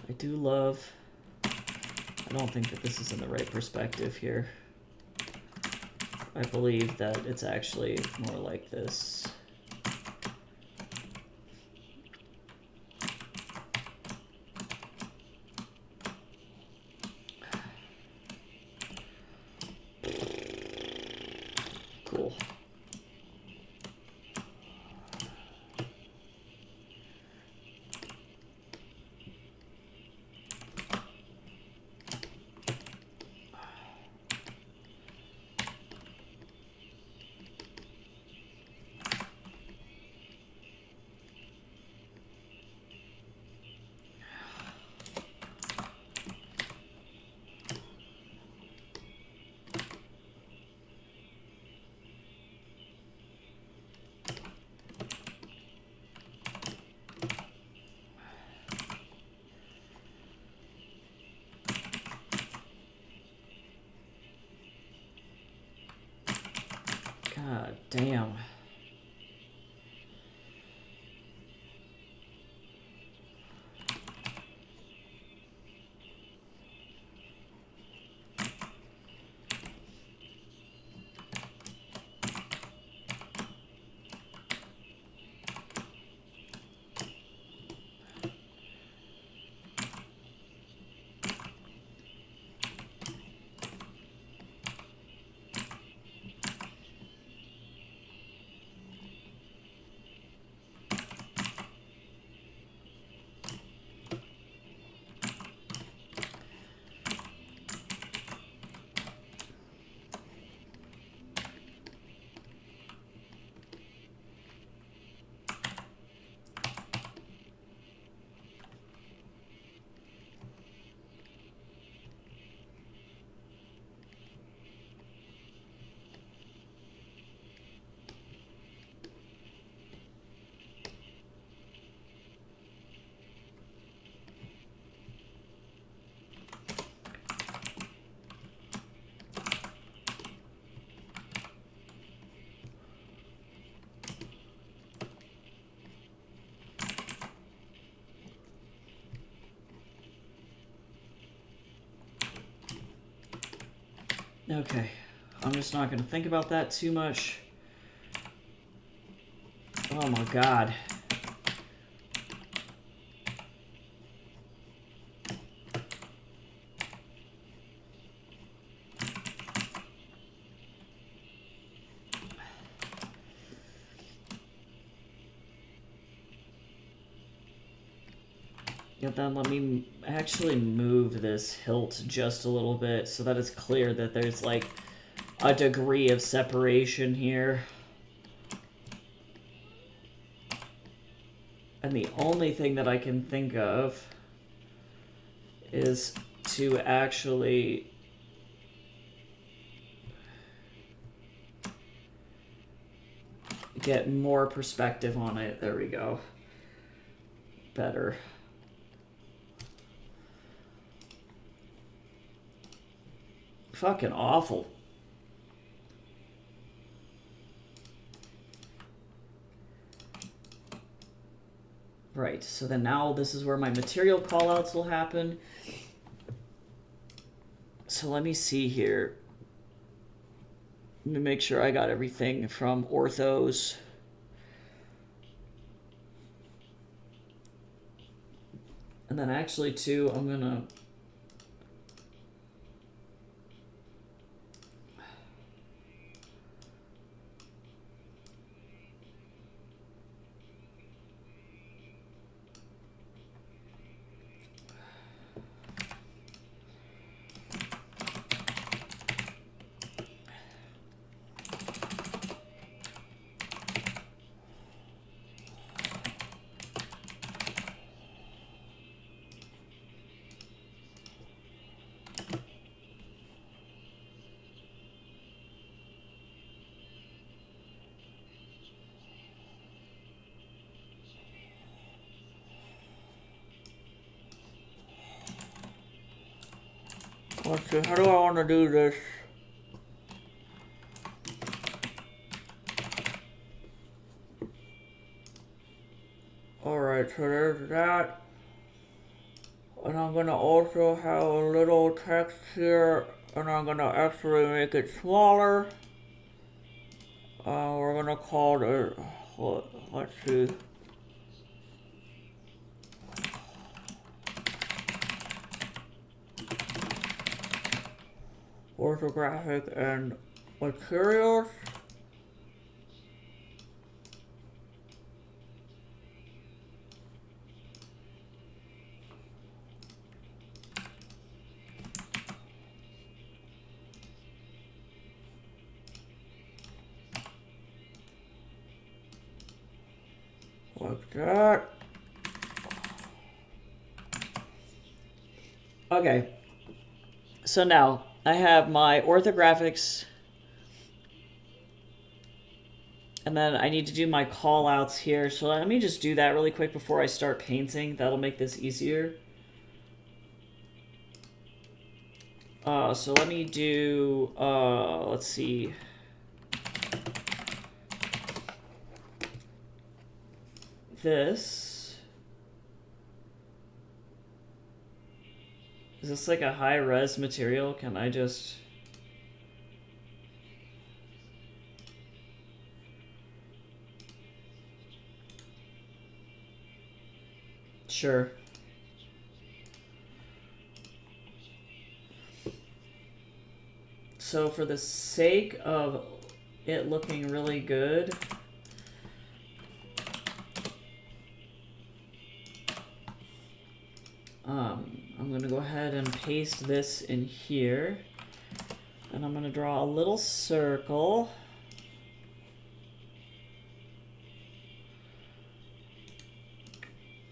I do love... I don't think that this is in the right perspective here. I believe that it's actually more like this. Cool. God damn. Okay, I'm just not going to think about that too much. Oh my god. Yeah, then let me actually move this hilt just a little bit so that it's clear that there's like a degree of separation here. And the only thing that I can think of is to actually get more perspective on it. There we go. Better. Fucking awful. Right, so then now this is where my material callouts will happen. So let me see here. Let me make sure I got everything from Orthos. And then actually too, I'm gonna let's see, how do I want to do this? Alright, so there's that. And I'm gonna also have a little text here, and I'm gonna actually make it smaller. We're gonna call it, let's see. Orthographic and materials. Like that. Okay. So now I have my orthographics, and then I need to do my call outs here. So let me just do that really quick before I start painting. That'll make this easier. So let me do, let's see. this. Is this like a high-res material? Can I just... Sure. So for the sake of it looking really good, I'm gonna go ahead and paste this in here, and I'm gonna draw a little circle.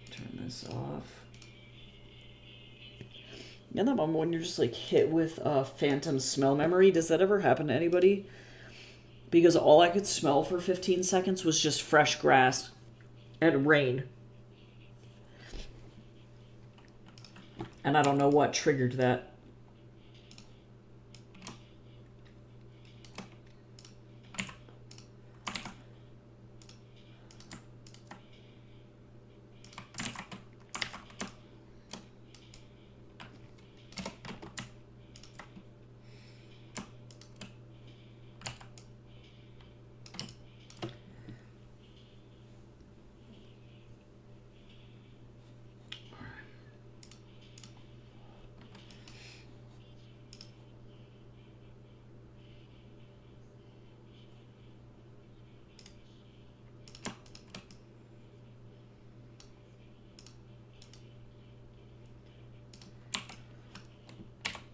Turn this off. And that moment when you're just like hit with a phantom smell memory, does that ever happen to anybody? Because all I could smell for 15 seconds was just fresh grass and rain. And I don't know what triggered that.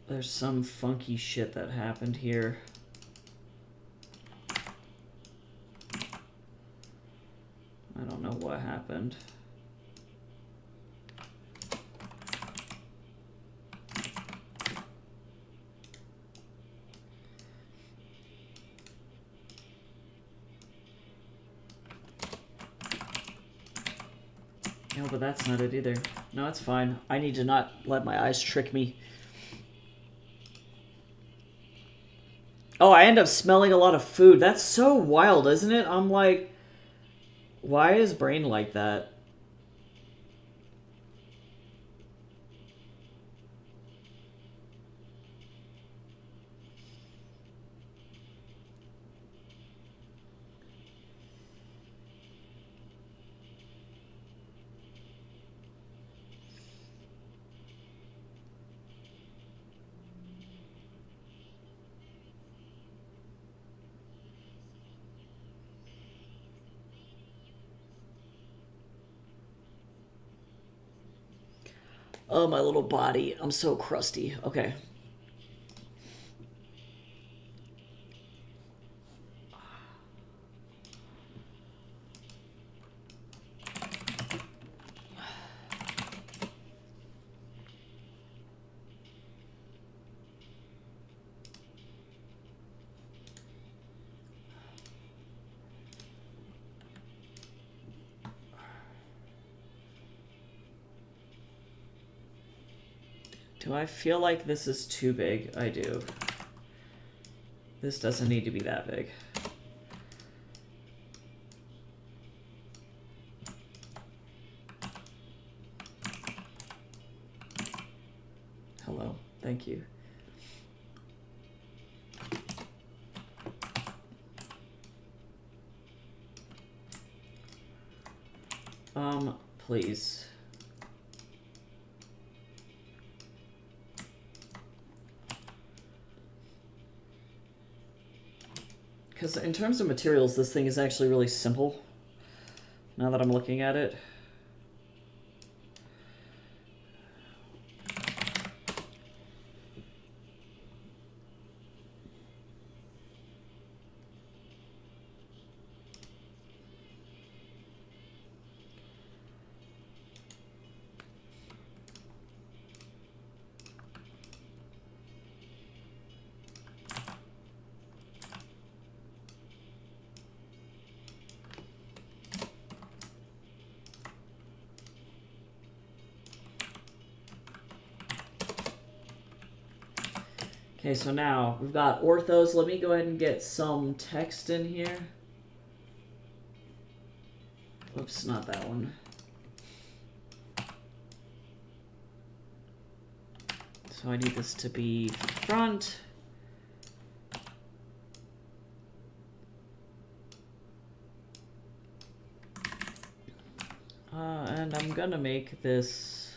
There's some funky shit that happened here. I don't know what happened. No, but that's not it either. No, it's fine. I need to not let my eyes trick me. Oh, I end up smelling a lot of food. That's so wild, isn't it? I'm like, why is brain like that? Oh, my little body. I'm so crusty. Okay. Do I feel like this is too big? I do. This doesn't need to be that big. Hello. Thank you. Please. Because in terms of materials, this thing is actually really simple, now that I'm looking at it. Okay, so now we've got orthos. Let me go ahead and get some text in here. Oops, not that one. So I need this to be front. And I'm gonna make this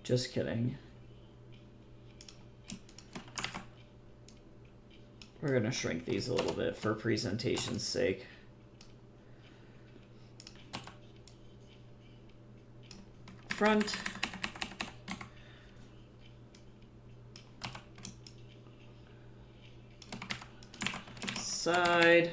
just kidding. We're gonna shrink these a little bit for presentation's sake. Front. Side.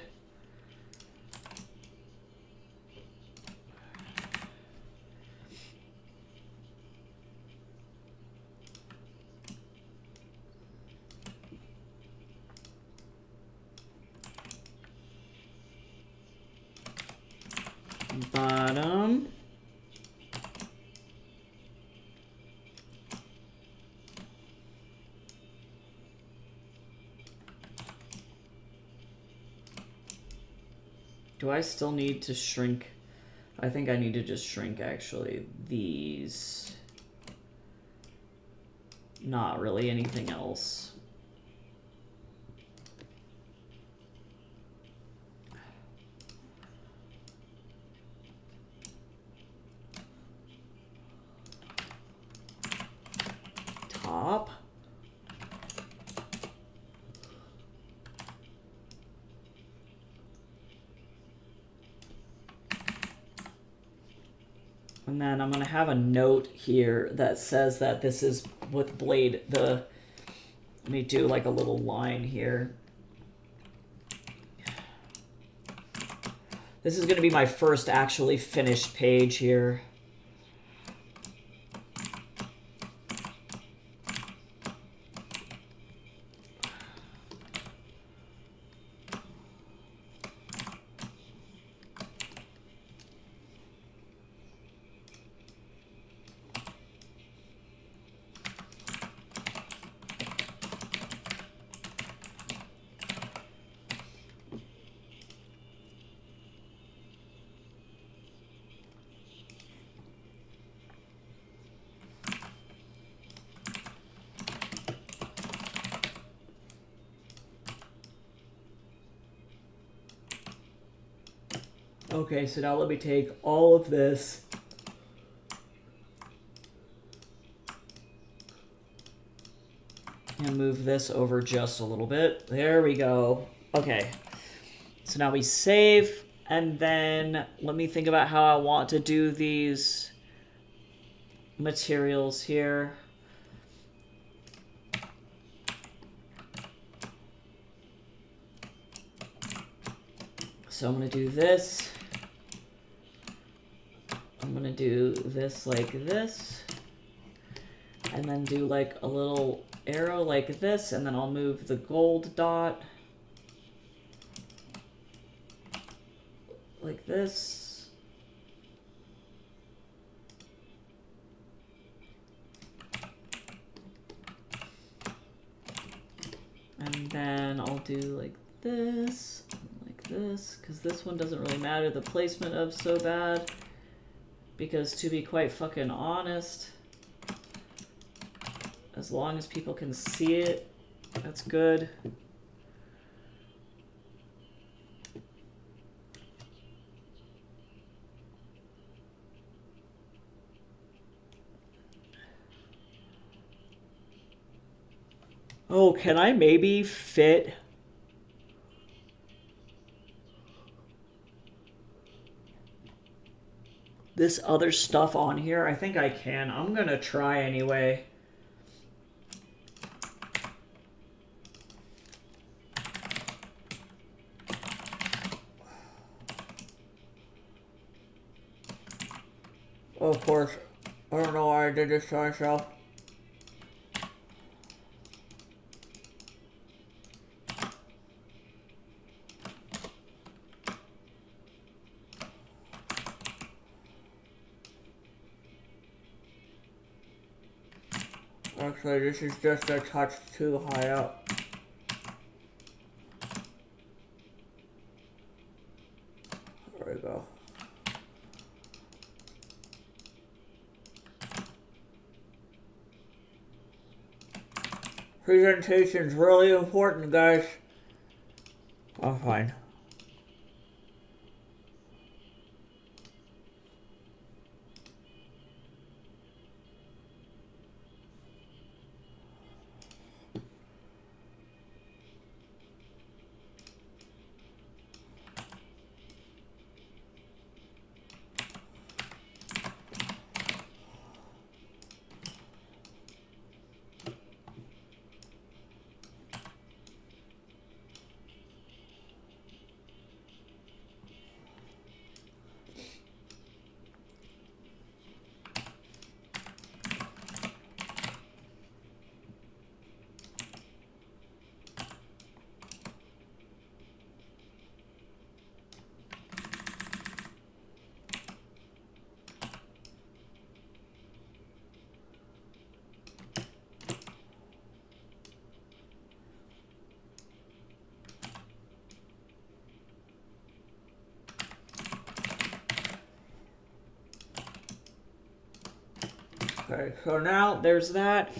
Bottom. Do I still need to shrink? I think I need to just shrink, actually, these. Not really anything else. Top. And then I'm going to have a note here that says that this is with blade, let me do like a little line here. This is going to be my first actually finished page here. Okay, so now let me take all of this and move this over just a little bit. There we go. Okay, so now we save, and then let me think about how I want to do these materials here. So I'm going to do this. I'm going to do this like this. And then do like a little arrow like this. And then I'll move the gold dot like this. And then I'll do like this. This, because this one doesn't really matter the placement of so bad, because to be quite fucking honest, as long as people can see it, that's good. Oh, can I maybe fit this other stuff on here? I think I can. I'm gonna try anyway. Oh, of course. I don't know why I did this to myself. Actually, this is just a touch too high up. There we go. Presentation's really important, guys. Oh, fine. Okay, so now there's that.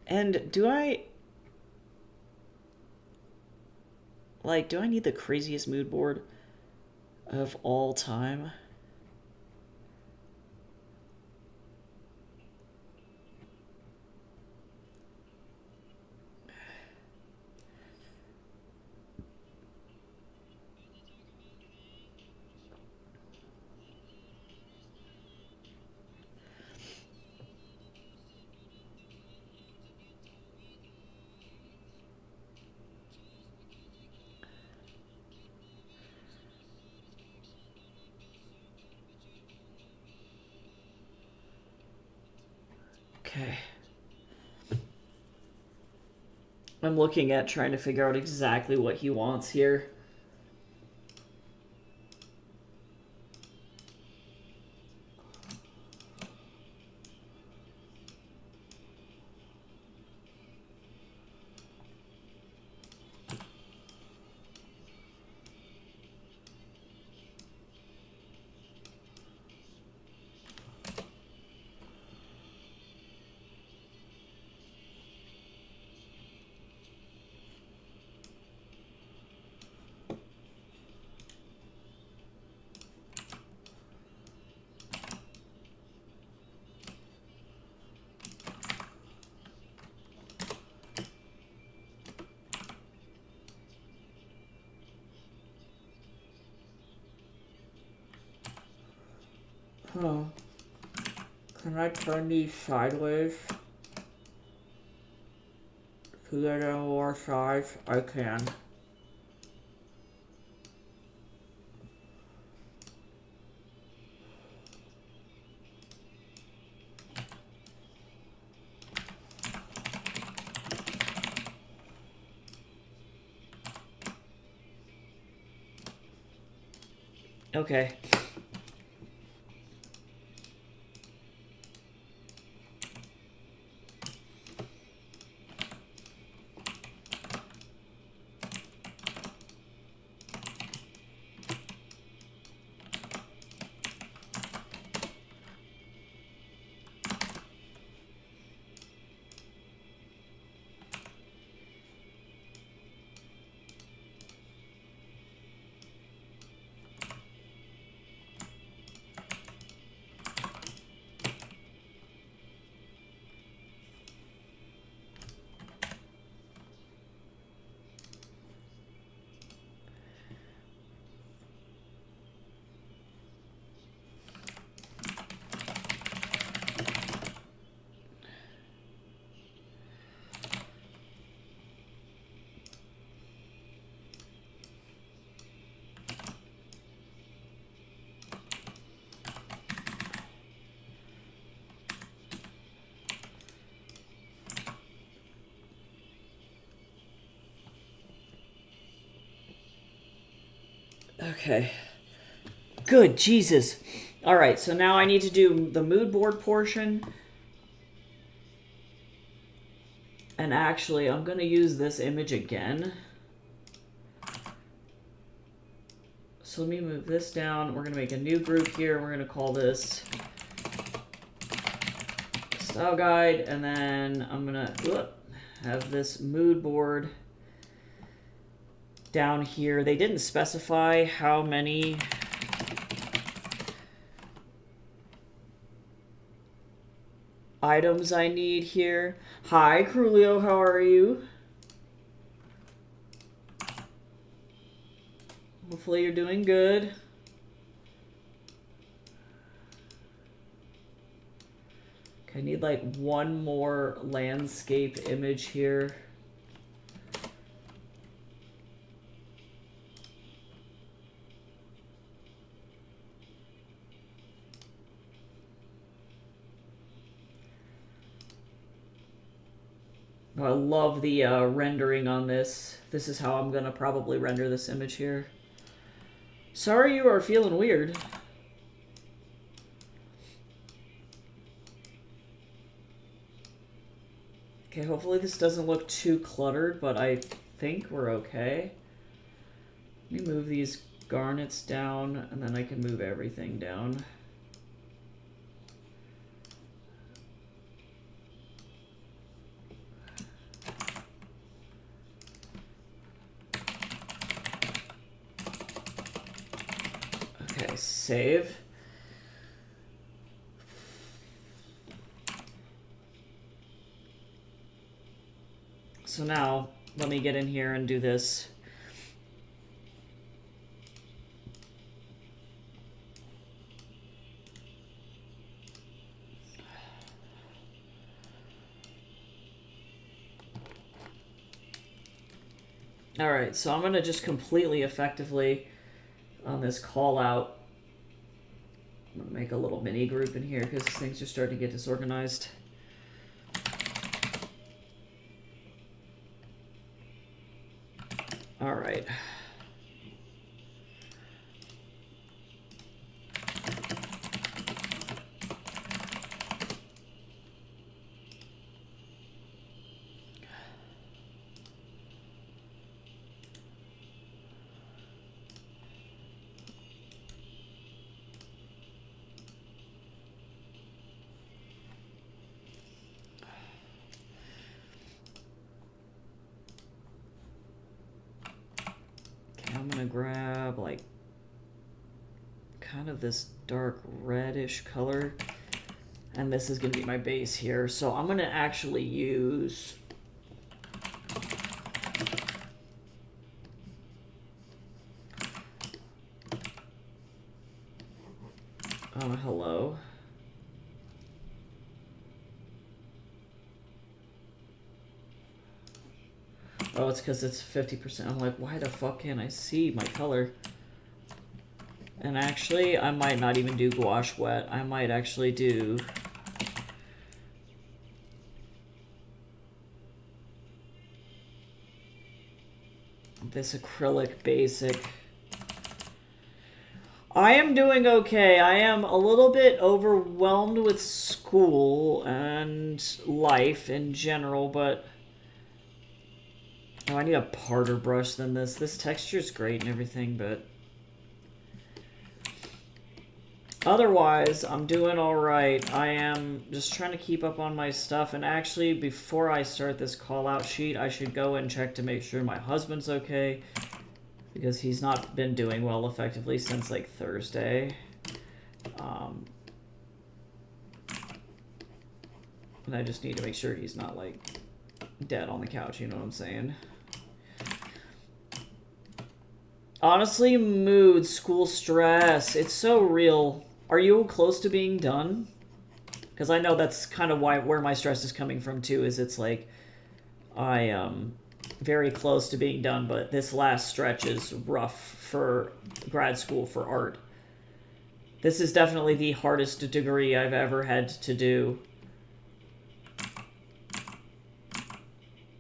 And do I need the craziest mood board of all time? Okay. I'm looking at trying to figure out exactly what he wants here. Huh. Can I turn these sideways to get a more size? I can. Okay. Okay. Good Jesus. All right, so now I need to do the mood board portion. And actually, I'm going to use this image again. So let me move this down. We're going to make a new group here. We're going to call this Style Guide. And then I'm going to have this mood board down here. They didn't specify how many items I need here. Hi, Crulio, how are you? Hopefully you're doing good. Okay, I need like one more landscape image here. Oh, I love the rendering on this. This is how I'm gonna probably render this image here. Sorry you are feeling weird. Okay, hopefully this doesn't look too cluttered, but I think we're okay. Let me move these garnets down, and then I can move everything down. Okay, save. So now, let me get in here and do this. All right, so I'm gonna just completely effectively on this call out. I'm gonna make a little mini group in here because things are starting to get disorganized. All right. I'm gonna grab like kind of this dark reddish color, and this is gonna be my base here. So I'm gonna actually use hello. Oh, it's because it's 50%. I'm like, why the fuck can't I see my color? And actually, I might not even do gouache wet. I might actually do... this acrylic basic. I am doing okay. I am a little bit overwhelmed with school and life in general, but... oh, I need a harder brush than this. This texture's great and everything, but... otherwise, I'm doing alright. I am just trying to keep up on my stuff. And actually, before I start this call-out sheet, I should go and check to make sure my husband's okay. Because he's not been doing well effectively since, like, Thursday. And I just need to make sure he's not, like, dead on the couch, you know what I'm saying? Honestly, mood, school stress, it's so real. Are you close to being done? Because I know that's kind of where my stress is coming from too, is it's like, I am very close to being done, but this last stretch is rough for grad school for art. This is definitely the hardest degree I've ever had to do.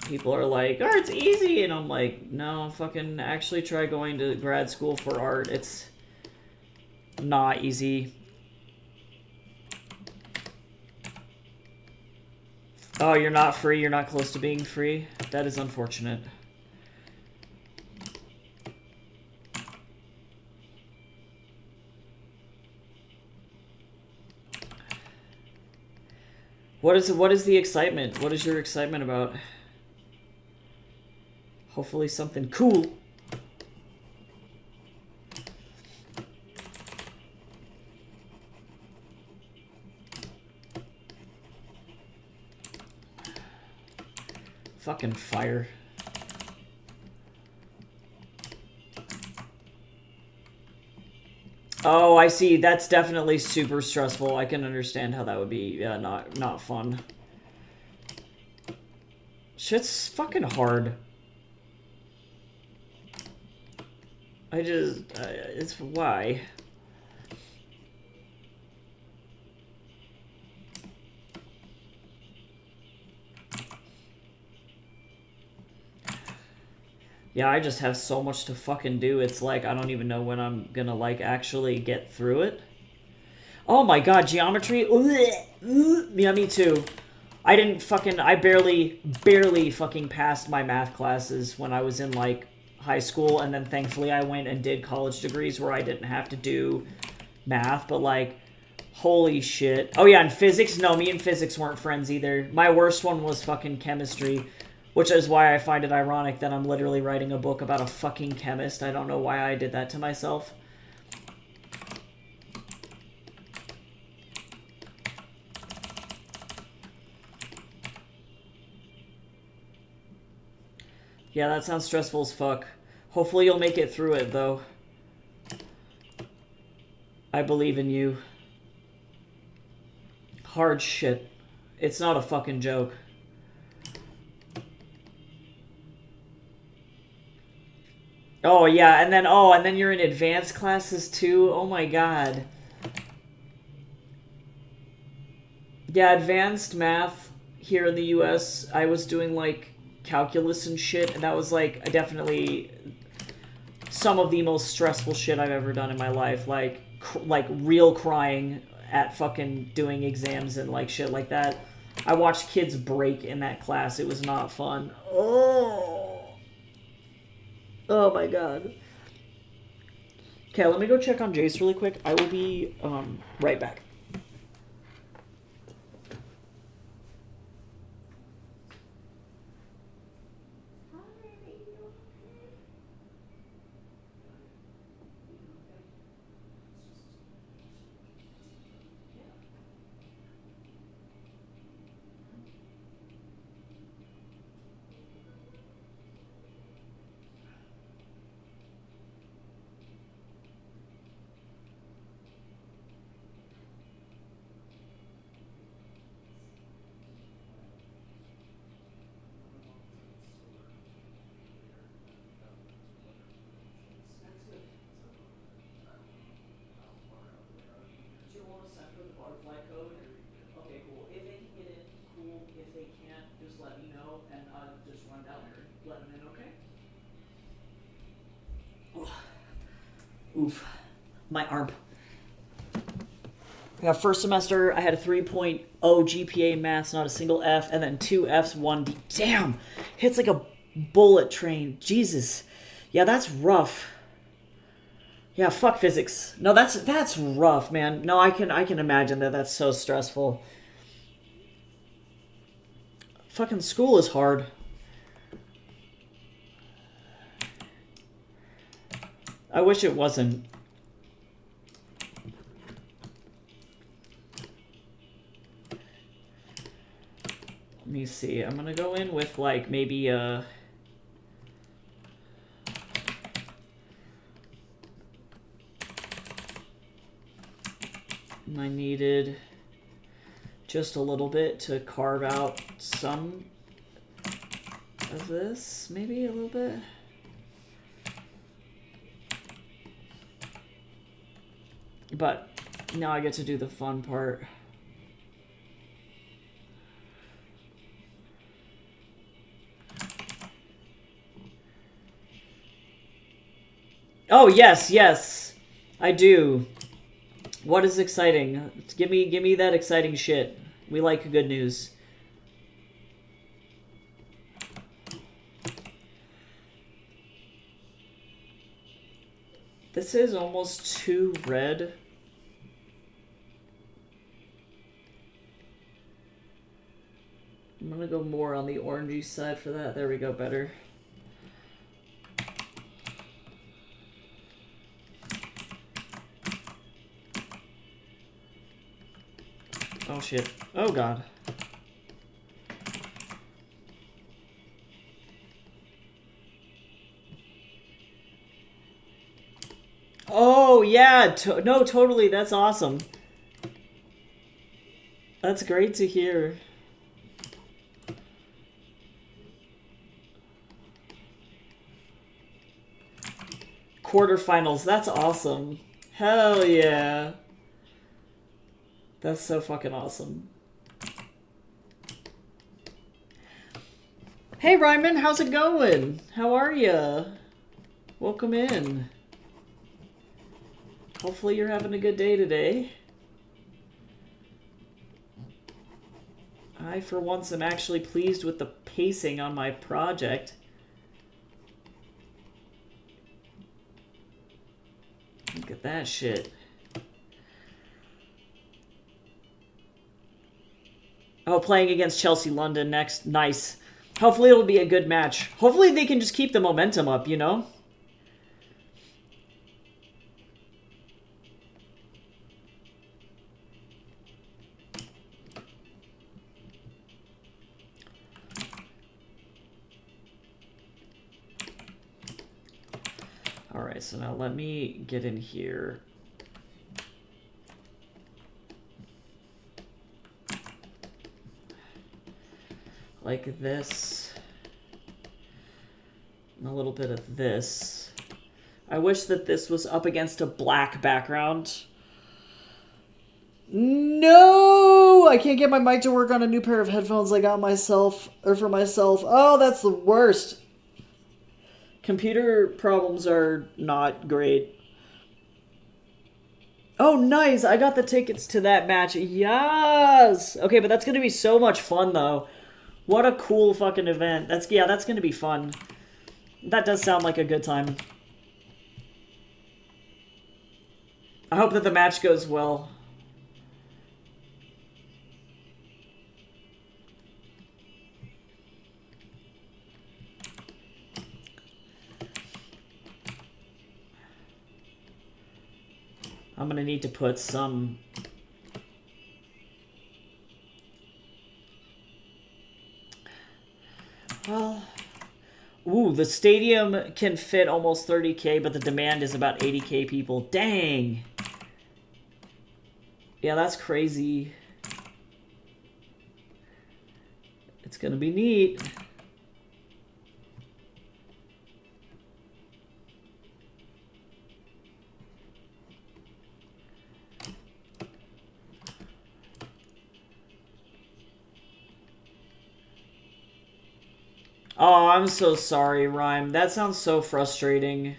People are like, art's easy, and I'm like, no, fucking actually try going to grad school for art. It's not easy. Oh, you're not free? You're not close to being free? That is unfortunate. What is the excitement? What is your excitement about? Hopefully something cool. Fucking fire. Oh, I see. That's definitely super stressful. I can understand how that would be not fun. Shit's fucking hard. It's why. Yeah, I just have so much to fucking do. It's like, I don't even know when I'm gonna, like, actually get through it. Oh my god, geometry? Yeah, me too. I barely fucking passed my math classes when I was in, like, high school, and then thankfully I went and did college degrees where I didn't have to do math, but, like, holy shit. Oh yeah, and physics? No, me and physics weren't friends either. My worst one was fucking chemistry. Which is why I find it ironic that I'm literally writing a book about a fucking chemist. I don't know why I did that to myself. Yeah, that sounds stressful as fuck. Hopefully you'll make it through it, though. I believe in you. Hard shit. It's not a fucking joke. Oh, yeah, and then you're in advanced classes, too? Oh, my God. Yeah, advanced math here in the U.S., I was doing, like, calculus and shit, and that was, like, definitely some of the most stressful shit I've ever done in my life. Like real crying at fucking doing exams and, like, shit like that. I watched kids break in that class. It was not fun. Oh my god. Okay, let me go check on Jace really quick. I will be right back. Oof. My arm. Yeah, first semester, I had a 3.0 GPA maths, not a single F, and then 2 Fs, 1 D. Damn! Hits like a bullet train. Jesus. Yeah, that's rough. Yeah, fuck physics. No, that's rough, man. No, I can imagine that that's so stressful. Fucking school is hard. I wish it wasn't. Let me see. I'm gonna go in with, like, maybe I needed just a little bit to carve out some of this, maybe a little bit. But now I get to do the fun part. Oh, yes, yes. I do. What is exciting? Give me that exciting shit. We like good news. This is almost too red. I'm gonna go more on the orangey side for that. There we go, better. Oh shit. Oh god. Oh yeah, no, totally, that's awesome. That's great to hear. Quarterfinals, that's awesome. Hell yeah. That's so fucking awesome. Hey Ryman, how's it going? How are ya? Welcome in. Hopefully you're having a good day today. I, for once, am actually pleased with the pacing on my project. Look at that shit. Oh, playing against Chelsea London next. Nice. Hopefully it'll be a good match. Hopefully they can just keep the momentum up, you know? Alright, so now let me get in here. Like this. And a little bit of this. I wish that this was up against a black background. No! I can't get my mic to work on a new pair of headphones I got myself, or for myself. Oh, that's the worst. Computer problems are not great. Oh, nice! I got the tickets to that match. Yes! Okay, but that's gonna be so much fun, though. What a cool fucking event. That's gonna be fun. That does sound like a good time. I hope that the match goes well. I'm gonna need to put some... Well... Ooh, the stadium can fit almost 30K, but the demand is about 80K people. Dang! Yeah, that's crazy. It's gonna be neat. Oh, I'm so sorry, Rhyme. That sounds so frustrating.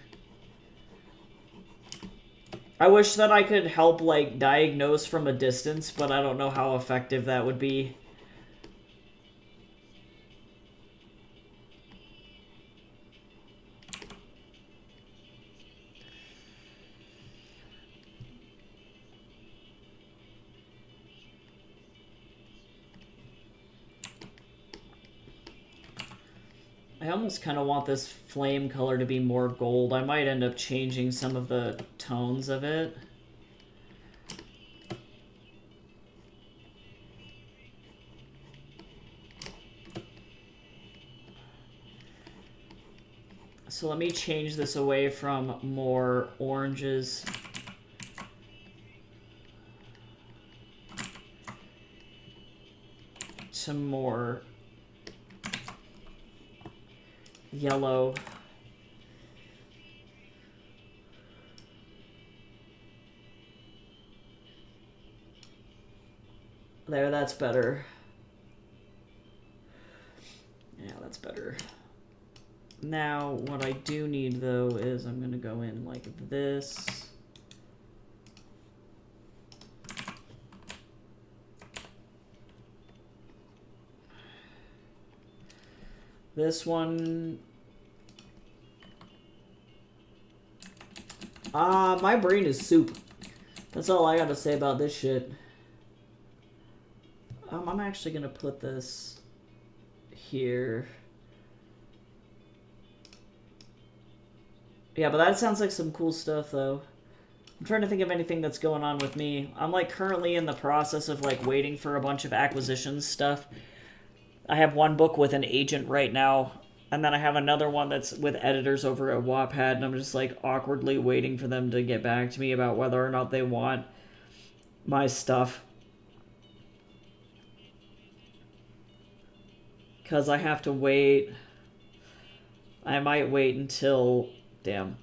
I wish that I could help, like, diagnose from a distance, but I don't know how effective that would be. I almost kind of want this flame color to be more gold. I might end up changing some of the tones of it. So let me change this away from more oranges to more yellow. There, that's better. Yeah, that's better. Now, what I do need, though, is I'm going to go in like this. This one. My brain is soup. That's all I gotta say about this shit. I'm actually gonna put this here. Yeah, but that sounds like some cool stuff, though. I'm trying to think of anything that's going on with me. I'm, like, currently in the process of, like, waiting for a bunch of acquisitions stuff. I have one book with an agent right now, and then I have another one that's with editors over at Wattpad, and I'm just, like, awkwardly waiting for them to get back to me about whether or not they want my stuff. Because I have to wait. I might wait until... Damn.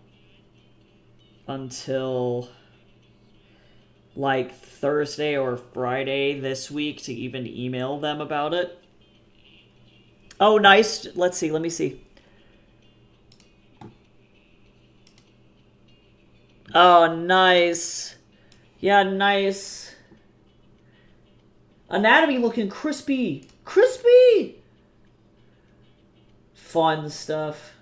Until... like, Thursday or Friday this week to even email them about it. Oh, nice. Let's see. Let me see. Oh, nice. Yeah, nice. Anatomy looking crispy. Crispy! Fun stuff.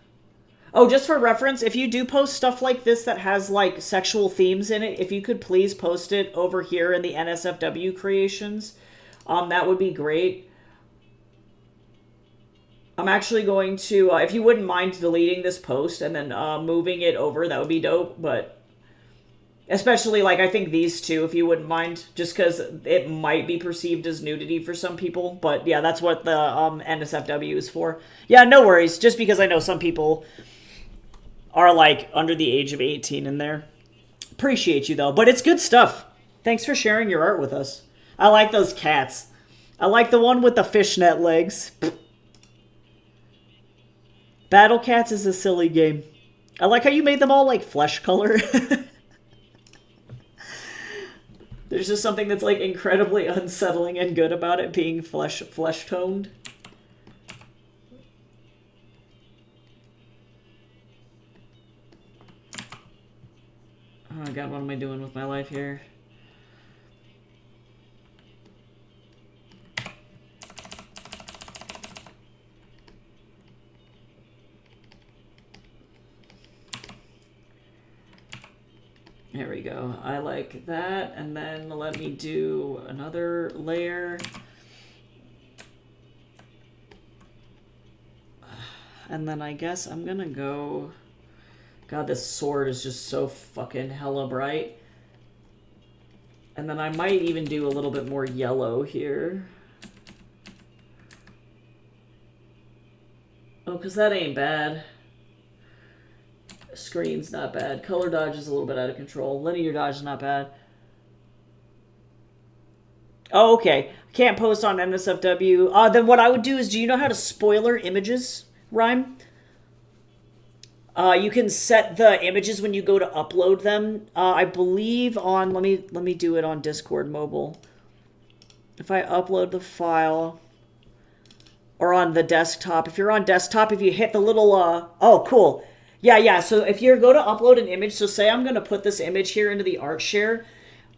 Oh, just for reference, if you do post stuff like this that has, like, sexual themes in it, if you could please post it over here in the NSFW creations, that would be great. I'm actually going to, if you wouldn't mind deleting this post and then moving it over, that would be dope, but... Especially, like, I think these two, if you wouldn't mind, just because it might be perceived as nudity for some people. But, yeah, that's what the NSFW is for. Yeah, no worries, just because I know some people are, like, under the age of 18 in there. Appreciate you, though. But it's good stuff. Thanks for sharing your art with us. I like those cats. I like the one with the fishnet legs. Battle Cats is a silly game. I like how you made them all, like, flesh color. There's just something that's, like, incredibly unsettling and good about it being flesh-toned. Oh, God, what am I doing with my life here? There we go. I like that. And then let me do another layer. And then I guess I'm gonna go... God, this sword is just so fucking hella bright. And then I might even do a little bit more yellow here. Oh, because that ain't bad. Screen's not bad. Color dodge is a little bit out of control. Linear dodge is not bad. Oh, okay. Can't post on NSFW. Then what I would do is, do you know how to spoiler images, Rhyme? You can set the images when you go to upload them. I believe on... Let me do it on Discord mobile. If I upload the file... Or on the desktop. If you're on desktop, if you hit the little... Oh, cool. Yeah, so if you go to upload an image, so say I'm going to put this image here into the art share,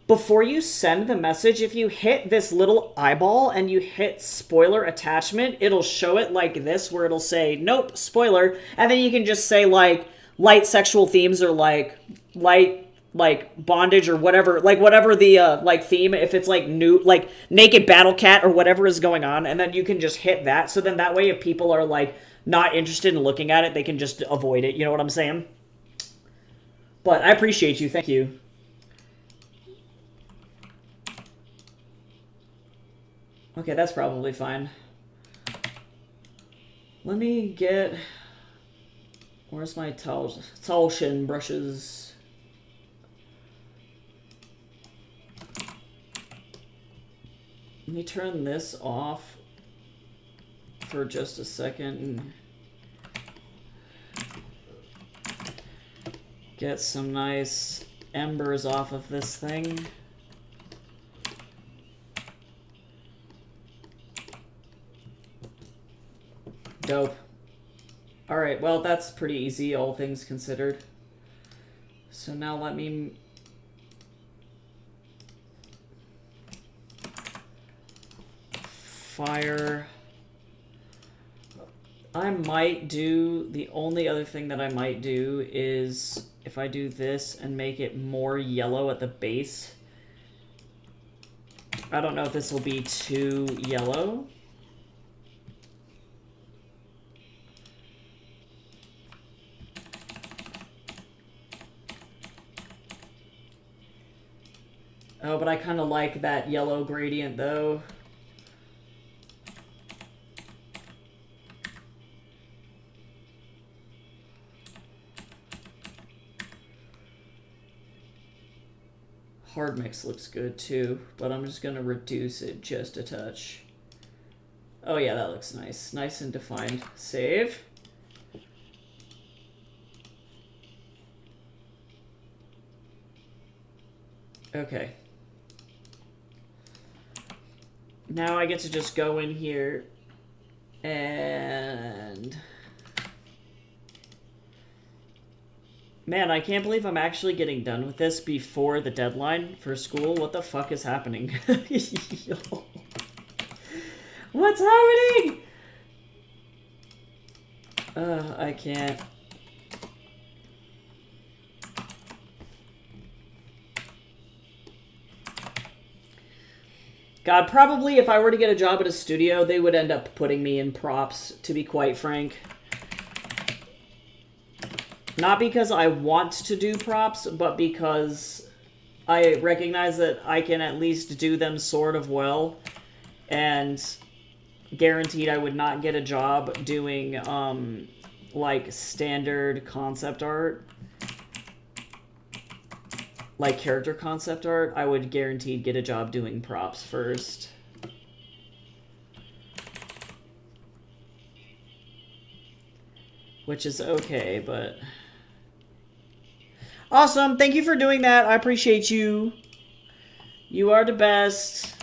before you send the message, if you hit this little eyeball and you hit spoiler attachment, it'll show it like this, where it'll say, nope, spoiler, and then you can just say, like, light sexual themes or, like, light, like, bondage or whatever, like, whatever the, like, theme, if it's, like, new, like, naked battle cat or whatever is going on, and then you can just hit that, so then that way if people are, like, not interested in looking at it, they can just avoid it. You know what I'm saying? But I appreciate you. Thank you. Okay, that's probably fine. Let me get... Where's my Tauschen brushes? Let me turn this off for just a second and get some nice embers off of this thing. Dope. Alright, well that's pretty easy, all things considered. So now let me... fire... I might do, the only other thing that I might do is if I do this and make it more yellow at the base. I don't know if this will be too yellow. Oh, but I kind of like that yellow gradient though. Hard mix looks good too, but I'm just gonna reduce it just a touch. Oh yeah, that looks nice. Nice and defined. Save. Okay. Now I get to just go in here and... Man, I can't believe I'm actually getting done with this before the deadline for school. What the fuck is happening? What's happening? I can't. God, probably if I were to get a job at a studio, they would end up putting me in props, to be quite frank. Not because I want to do props, but because I recognize that I can at least do them sort of well. And guaranteed I would not get a job doing, like, standard concept art. Like character concept art. I would guaranteed get a job doing props first. Which is okay, but... Awesome! Thank you for doing that. I appreciate you. You are the best.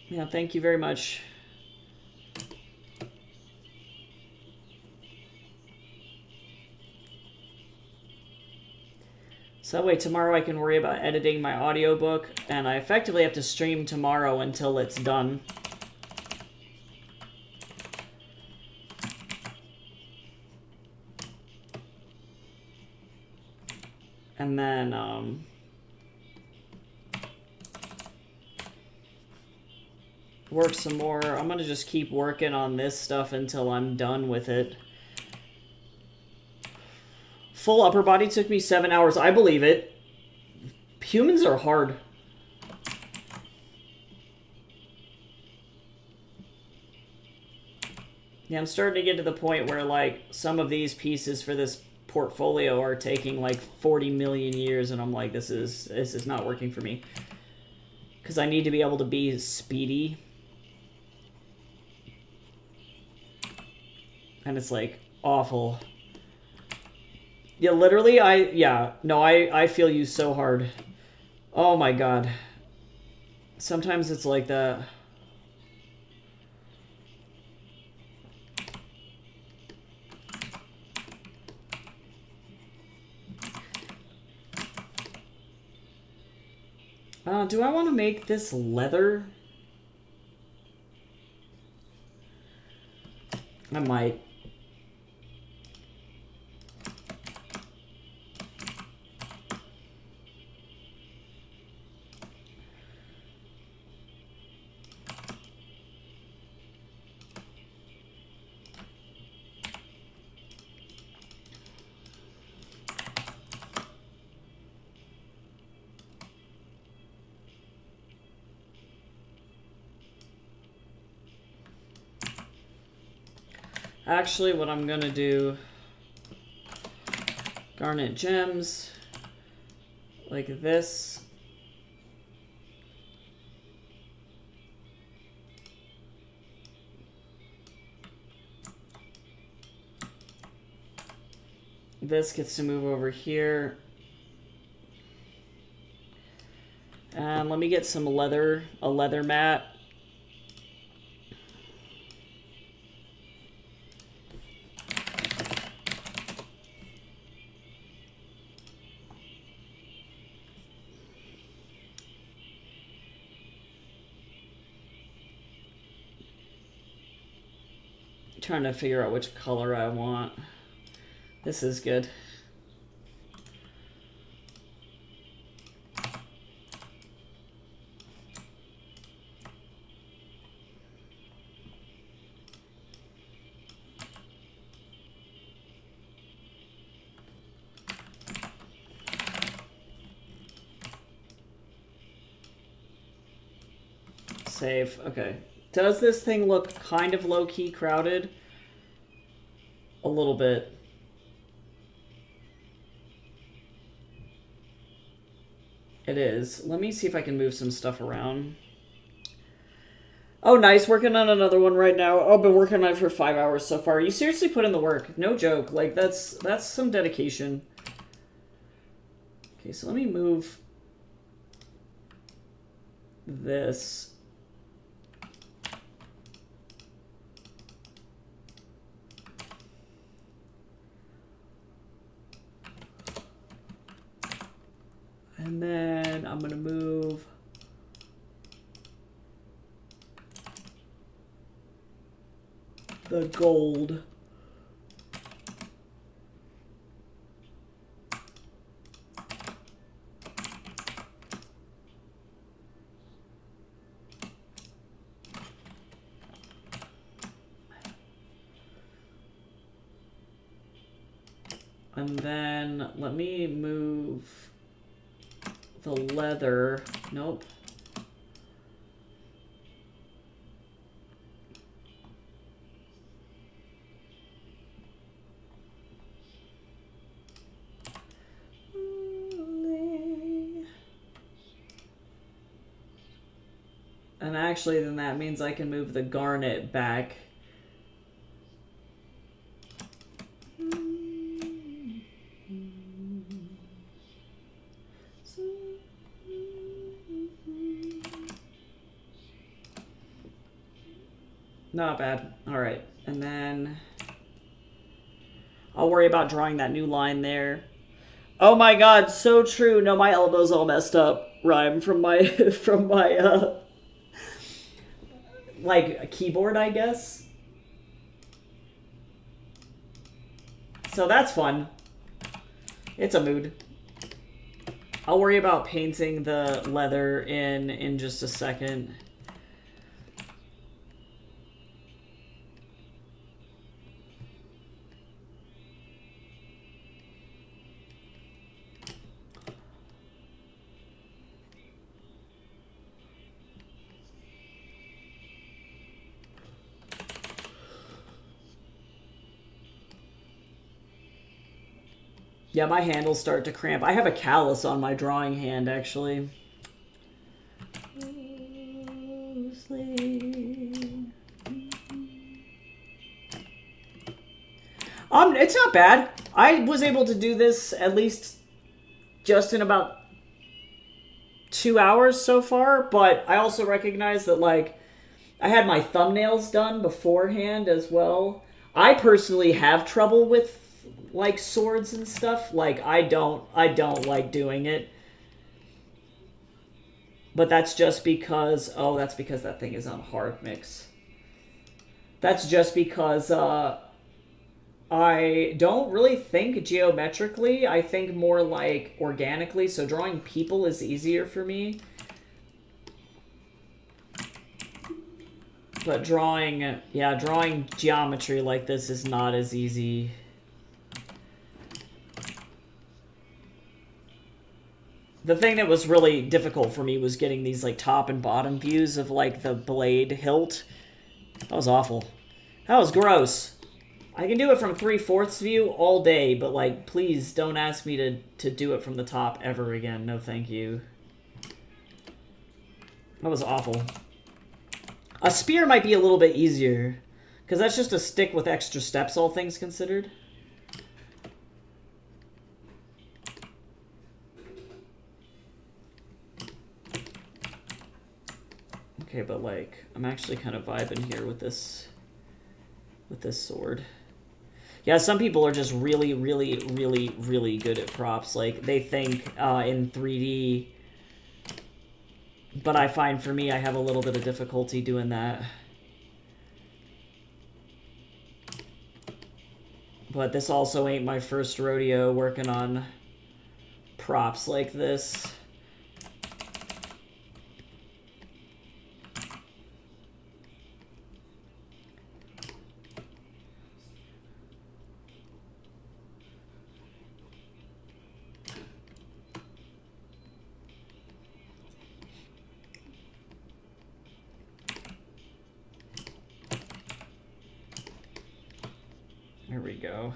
Yeah, thank you very much. So that way tomorrow I can worry about editing my audiobook, and I effectively have to stream tomorrow until it's done. And then, work some more. I'm gonna just keep working on this stuff until I'm done with it. Full upper body took me 7 hours. I believe it. Humans are hard. Yeah, I'm starting to get to the point where, like, some of these pieces for this portfolio are taking like 40 million years, and I'm like, this is not working for me. Because I need to be able to be speedy. And it's like awful. Yeah, literally, I feel you so hard. Oh my god. Sometimes it's like that. Do I want to make this leather? I might. Actually, what I'm gonna do, garnet gems, like this. This gets to move over here. And let me get some leather, a leather mat. trying to figure out which color I want. This is good. Save. Okay. Does this thing look kind of low-key crowded? A little bit. It is. Let me see if I can move some stuff around. Oh, nice. Working on another one right now. Oh, I've been working on it for 5 hours so far. You seriously put in the work. No joke. Like, that's some dedication. Okay, so let me move this. And then I'm going to move the gold. And then let me move the leather. Nope. And actually, then that means I can move the garnet back. Not bad. All right. And then I'll worry about drawing that new line there. Oh my god, so true. No, my elbow's all messed up, Rhyme, from my like a keyboard, I guess. So that's fun. It's a mood. I'll worry about painting the leather in just a second. Yeah, my handles start to cramp. I have a callus on my drawing hand, actually. It's not bad. I was able to do this at least just in about 2 hours so far, but I also recognize that, like, I had my thumbnails done beforehand as well. I personally have trouble with like swords and stuff. Like I don't like doing it. But that's just because that's because that thing is on hard mix. That's just because I don't really think geometrically. I think more like organically. So drawing people is easier for me. But drawing geometry like this is not as easy. The thing that was really difficult for me was getting these like top and bottom views of like the blade hilt. That was awful. That was gross. I can do it from 3/4 view all day, but like please don't ask me to do it from the top ever again. No thank you. That was awful. A spear might be a little bit easier, because that's just a stick with extra steps, all things considered. Okay, but like, I'm actually kind of vibing here with this sword. Yeah, some people are just really, really, really, really good at props. Like, they think in 3D. But I find for me, I have a little bit of difficulty doing that. But this also ain't my first rodeo working on props like this. There we go.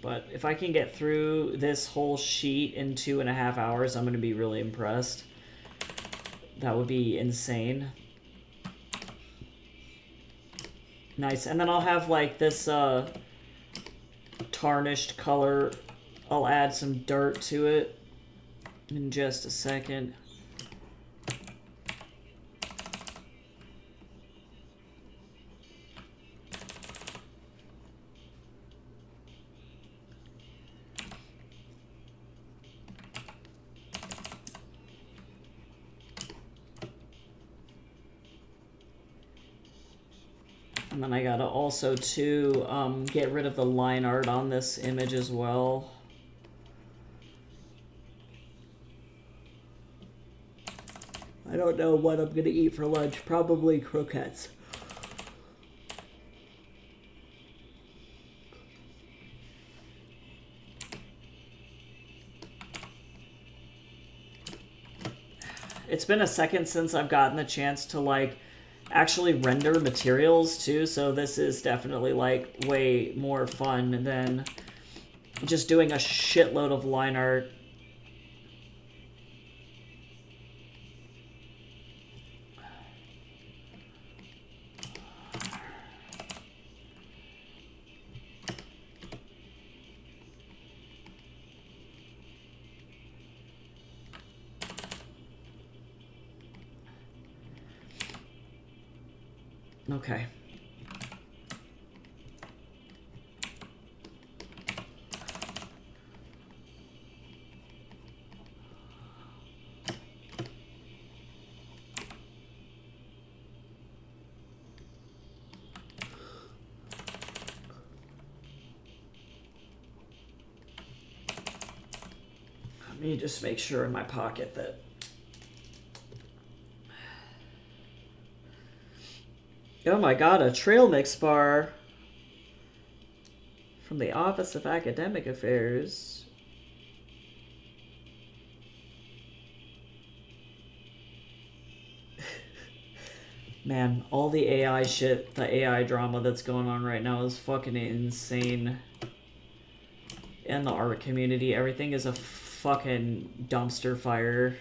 But if I can get through this whole sheet in 2.5 hours, I'm going to be really impressed. That would be insane. Nice. And then I'll have like this tarnished color. I'll add some dirt to it in just a second. And then I gotta also too get rid of the line art on this image as well. I don't know what I'm gonna eat for lunch. Probably croquettes. It's been a second since I've gotten the chance to like actually render materials too, so this is definitely like way more fun than just doing a shitload of line art. Okay. Let me just make sure in my pocket that oh my god, a trail mix bar from the Office of Academic Affairs. Man, all the AI shit, the AI drama that's going on right now is fucking insane. And the art community, everything is a fucking dumpster fire.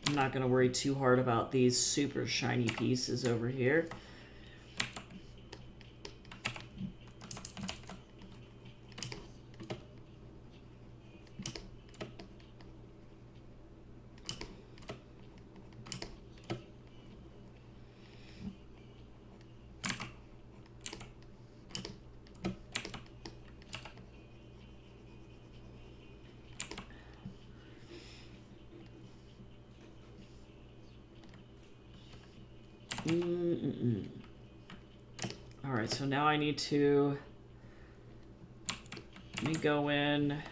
I'm not going to worry too hard about these super shiny pieces over here. Alright, so now I need to... Let me go in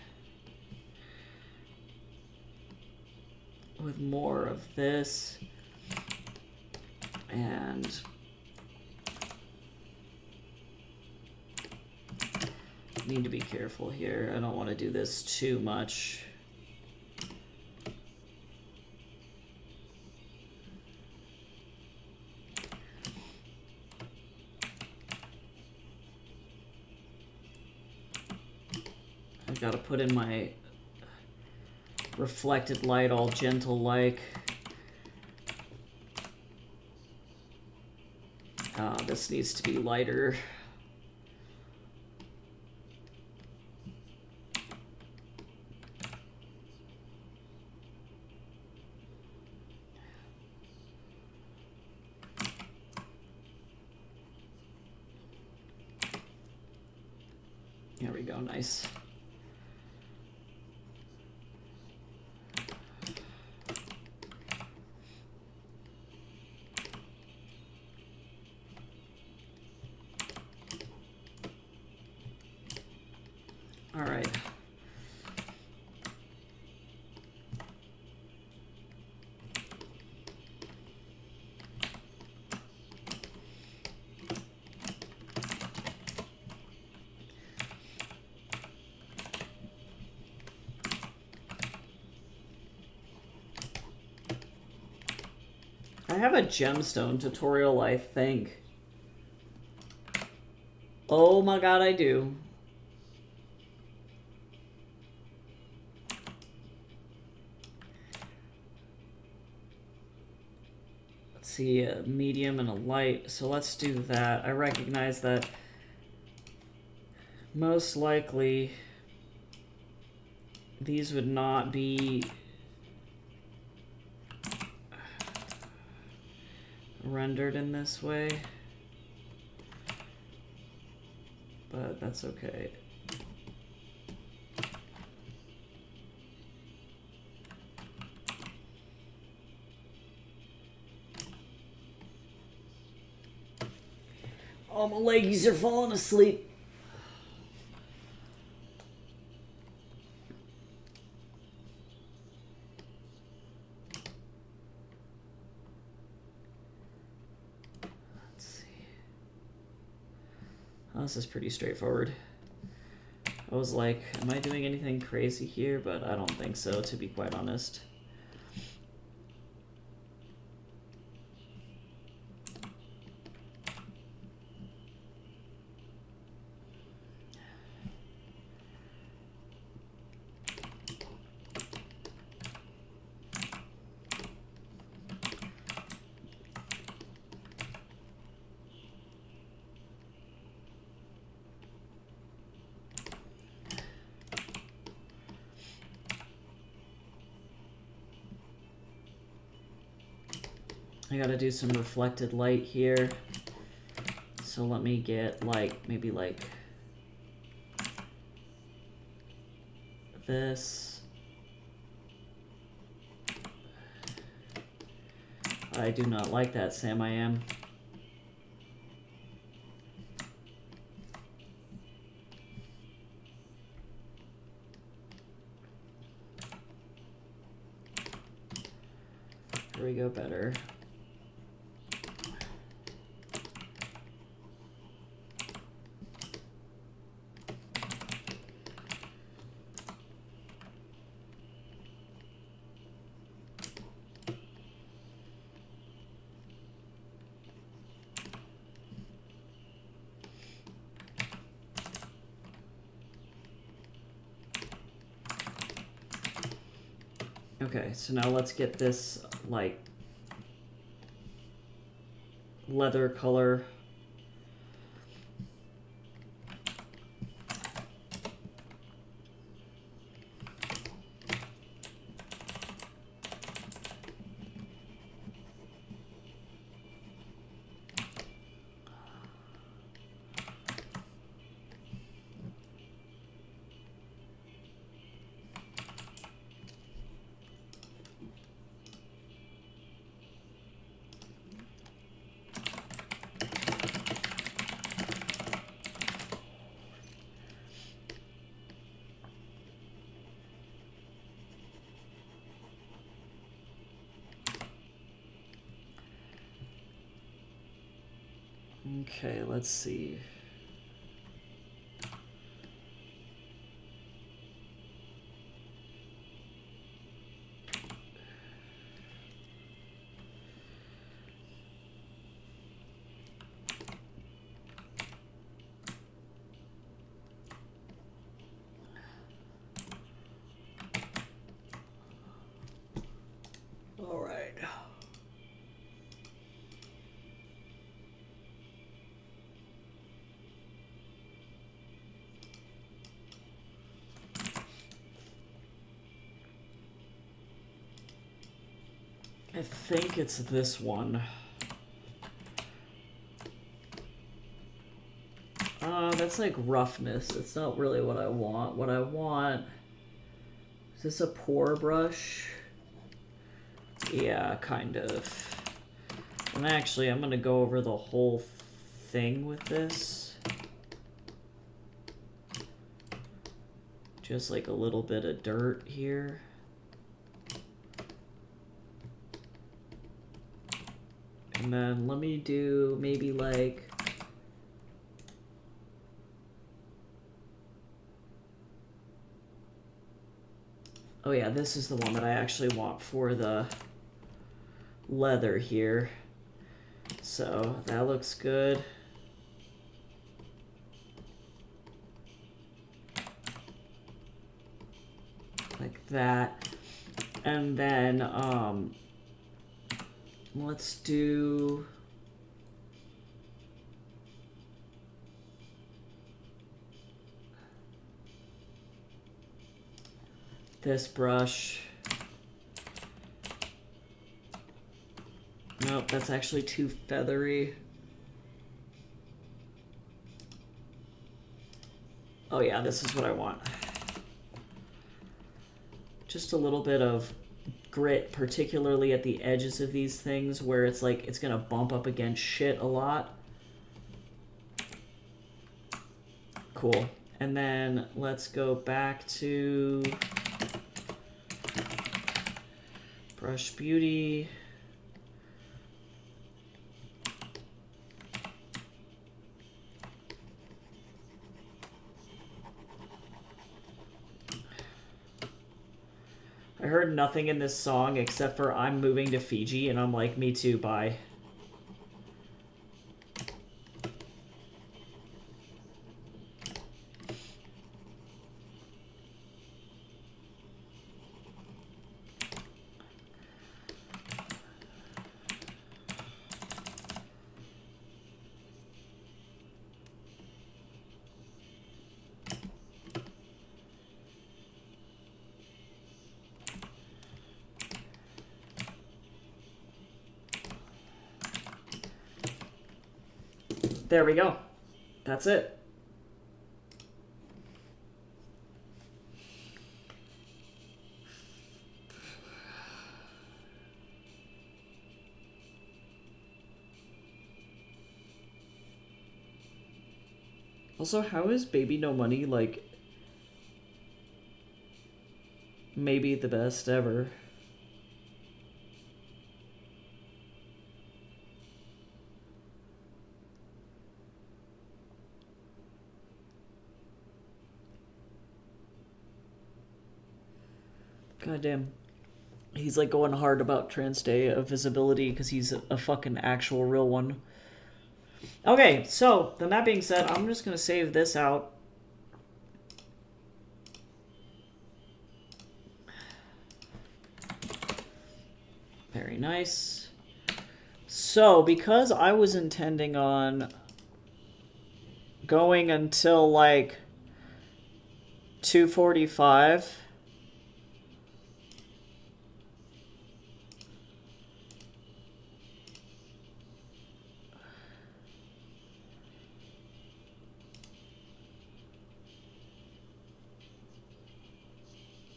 with more of this. And... need to be careful here. I don't want to do this too much. I gotta put in my reflected light all gentle like. This needs to be lighter. There we go, nice. All right. I have a gemstone tutorial, I think. Oh my god, I do. Let's see, a medium and a light. So let's do that. I recognize that most likely these would not be rendered in this way, but that's okay. Oh, my leggies are falling asleep. This is pretty straightforward. I was like, am I doing anything crazy here? But I don't think so, to be quite honest. I gotta do some reflected light here. So let me get like, maybe like this. I do not like that, Sam, I am. Here we go, better. Okay, so now let's get this, like, leather color. Okay, let's see. I think it's this one. That's like roughness. It's not really what I want. What I want... Is this a pour brush? Yeah, kind of. And actually, I'm going to go over the whole thing with this. Just like a little bit of dirt here. And then let me do maybe like... Oh yeah, this is the one that I actually want for the leather here. So that looks good. Like that. And then let's do... this brush. Nope, that's actually too feathery. Oh yeah, this is what I want. Just a little bit of grit, particularly at the edges of these things where it's like it's gonna bump up against shit a lot. Cool. And then let's go back to Brush Beauty. I heard nothing in this song except for I'm moving to Fiji, and I'm like, me too, bye. There we go. That's it. Also, how is Baby No Money, like, maybe the best ever? God damn. He's like going hard about Trans Day of Visibility because he's a fucking actual real one. Okay, so then that being said, I'm just going to save this out. Very nice. So, because I was intending on going until like 2:45...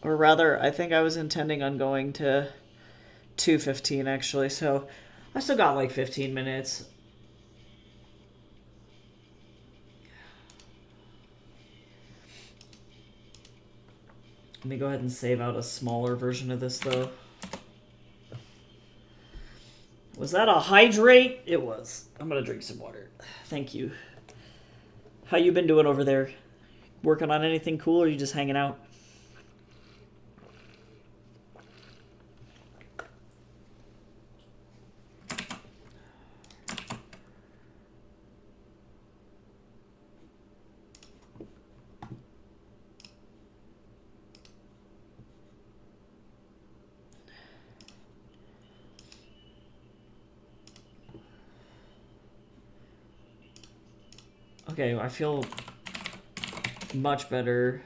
Or rather, I think I was intending on going to 2:15 actually, so I still got like 15 minutes. Let me go ahead and save out a smaller version of this though. Was that a hydrate? It was. I'm gonna drink some water. Thank you. How you been doing over there? Working on anything cool or are you just hanging out? Okay, I feel much better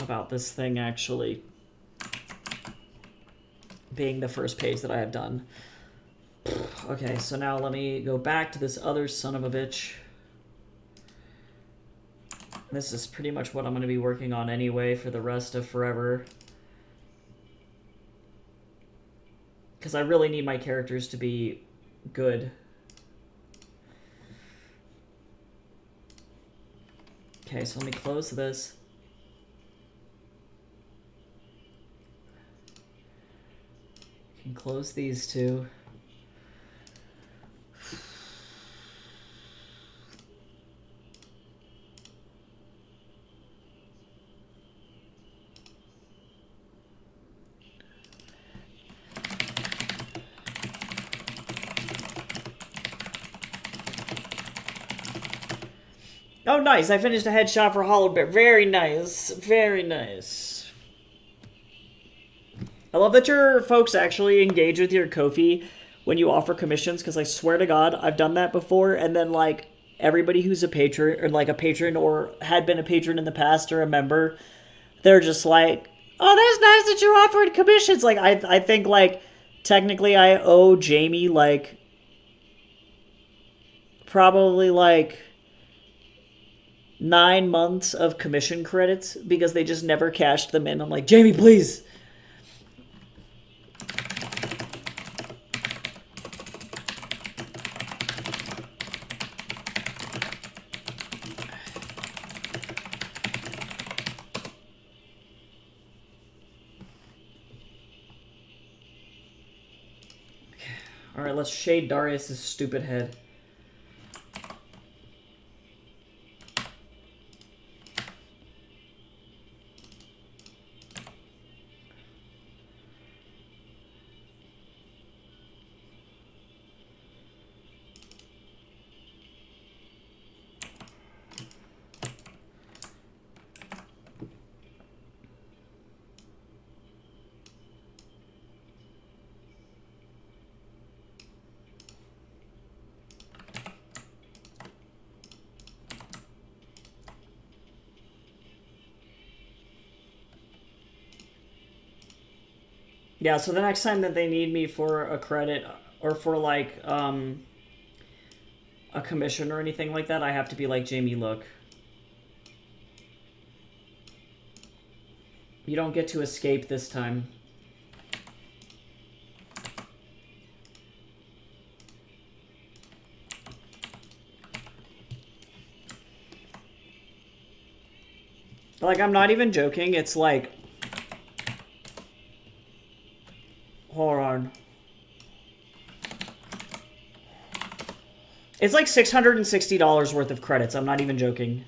about this thing, actually. being the first page that I have done. Okay, so now let me go back to this other son of a bitch. This is pretty much what I'm going to be working on anyway for the rest of forever. Because I really need my characters to be good. Okay, so let me close this. I can close these two. Oh, nice. I finished a headshot for Hollow Bear. Very nice. Very nice. I love that your folks actually engage with your Ko-fi when you offer commissions, because I swear to God, I've done that before, and then, like, everybody who's a patron, or, like, a patron, or had been a patron in the past, or a member, they're just like, oh, that's nice that you're offering commissions. Like, I think, like, technically I owe Jamie, like, probably, like, 9 months of commission credits because they just never cashed them in. I'm like, Jamie, please. All right, let's shade Darius' stupid head. Yeah, so the next time that they need me for a credit or for, like, a commission or anything like that, I have to be like, Jamie, look. You don't get to escape this time. Like, I'm not even joking. It's like... Hold on. It's like $660 worth of credits. I'm not even joking.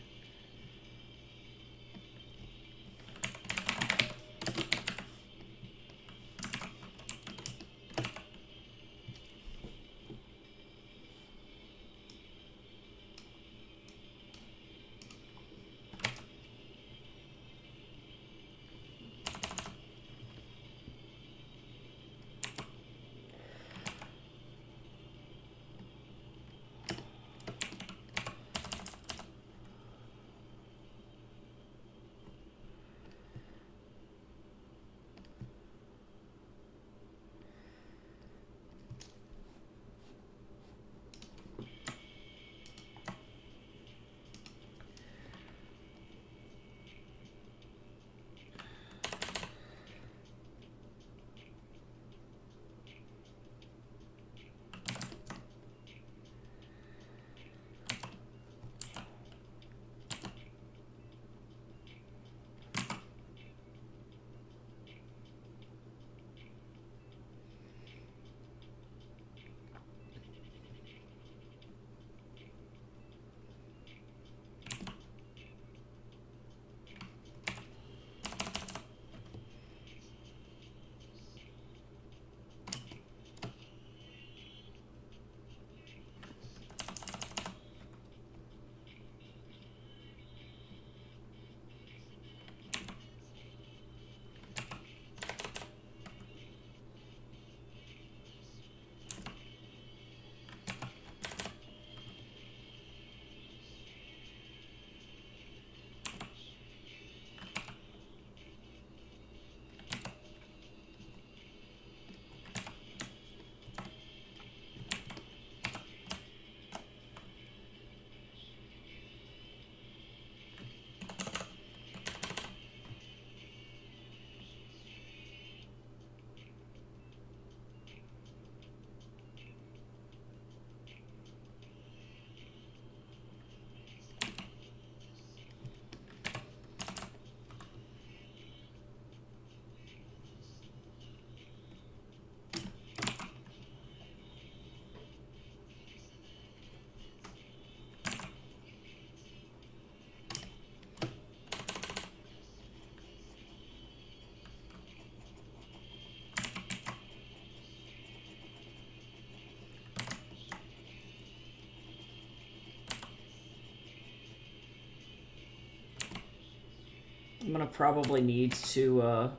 gonna probably need to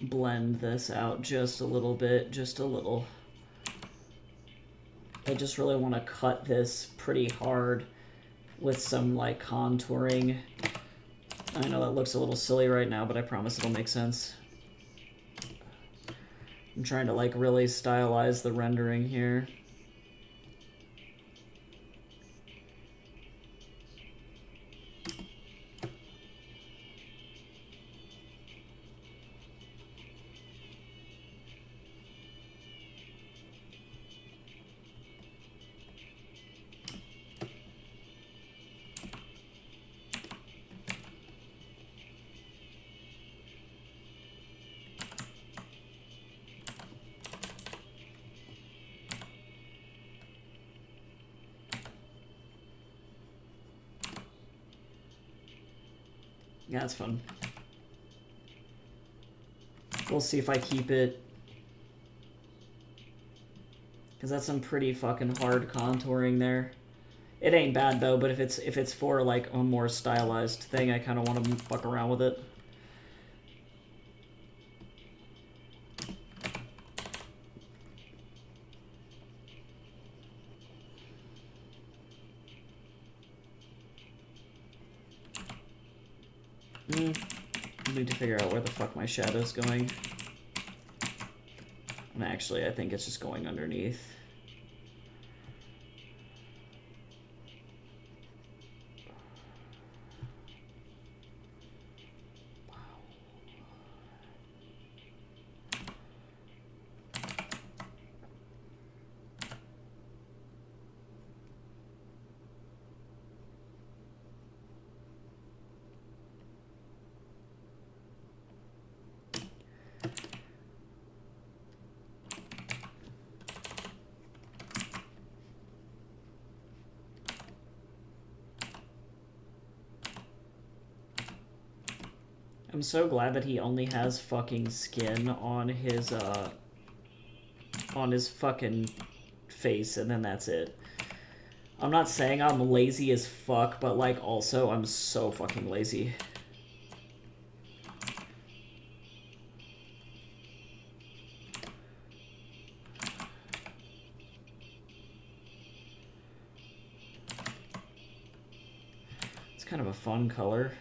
blend this out just a little bit, just a little. I just really want to cut this pretty hard with some like contouring. I know that looks a little silly right now, but I promise it'll make sense. I'm trying to like really stylize the rendering here. Yeah, it's fun. We'll see if I keep it. Because that's some pretty fucking hard contouring there. It ain't bad though, but if it's for like a more stylized thing, I kind of want to fuck around with it. I need to figure out where the fuck my shadow's going. And actually, I think it's just going underneath. I'm so glad that he only has fucking skin on his fucking face, and then that's it. I'm not saying I'm lazy as fuck, but like also I'm so fucking lazy. It's kind of a fun color.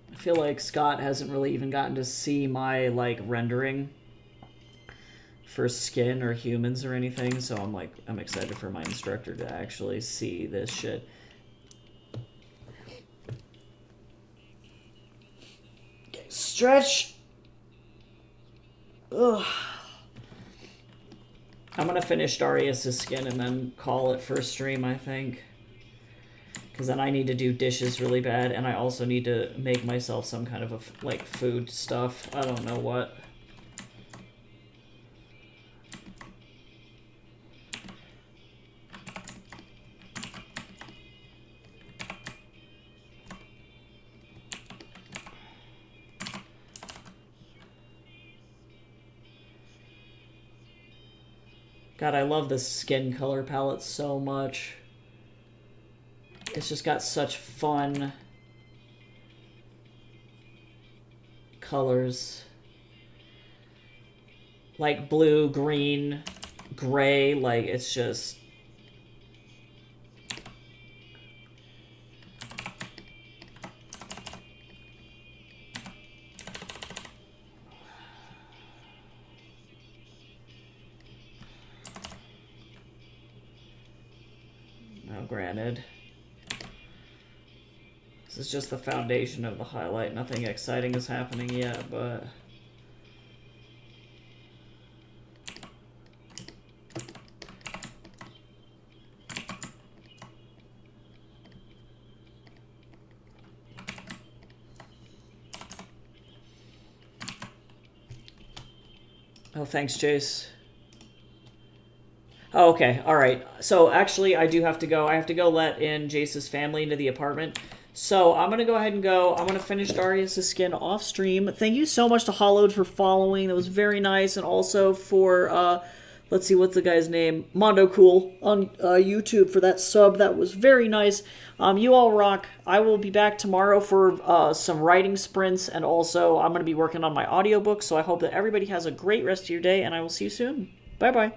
I feel like Scott hasn't really even gotten to see my like rendering for skin or humans or anything, so I'm excited for my instructor to actually see this shit. Okay, stretch. Ugh. I'm gonna finish Darius' skin and then call it for stream, I think. Because then I need to do dishes really bad, and I also need to make myself some kind of a, like, food stuff. I don't know what. God, I love this skin color palette so much. It's just got such fun colors. Like blue, green, gray, like it's just... Now, granted, this is just the foundation of the highlight. Nothing exciting is happening yet, but... Oh, thanks, Jace. Oh, okay, alright. So, actually, I do have to go. I have to go let in Jace's family into the apartment. So I'm going to go ahead and go. I'm going to finish Darius' skin off stream. Thank you so much to Hollowed for following. That was very nice. And also for, let's see, what's the guy's name? Mondo Cool on YouTube for that sub. That was very nice. You all rock. I will be back tomorrow for some writing sprints. And also I'm going to be working on my audiobook. So I hope that everybody has a great rest of your day. And I will see you soon. Bye-bye.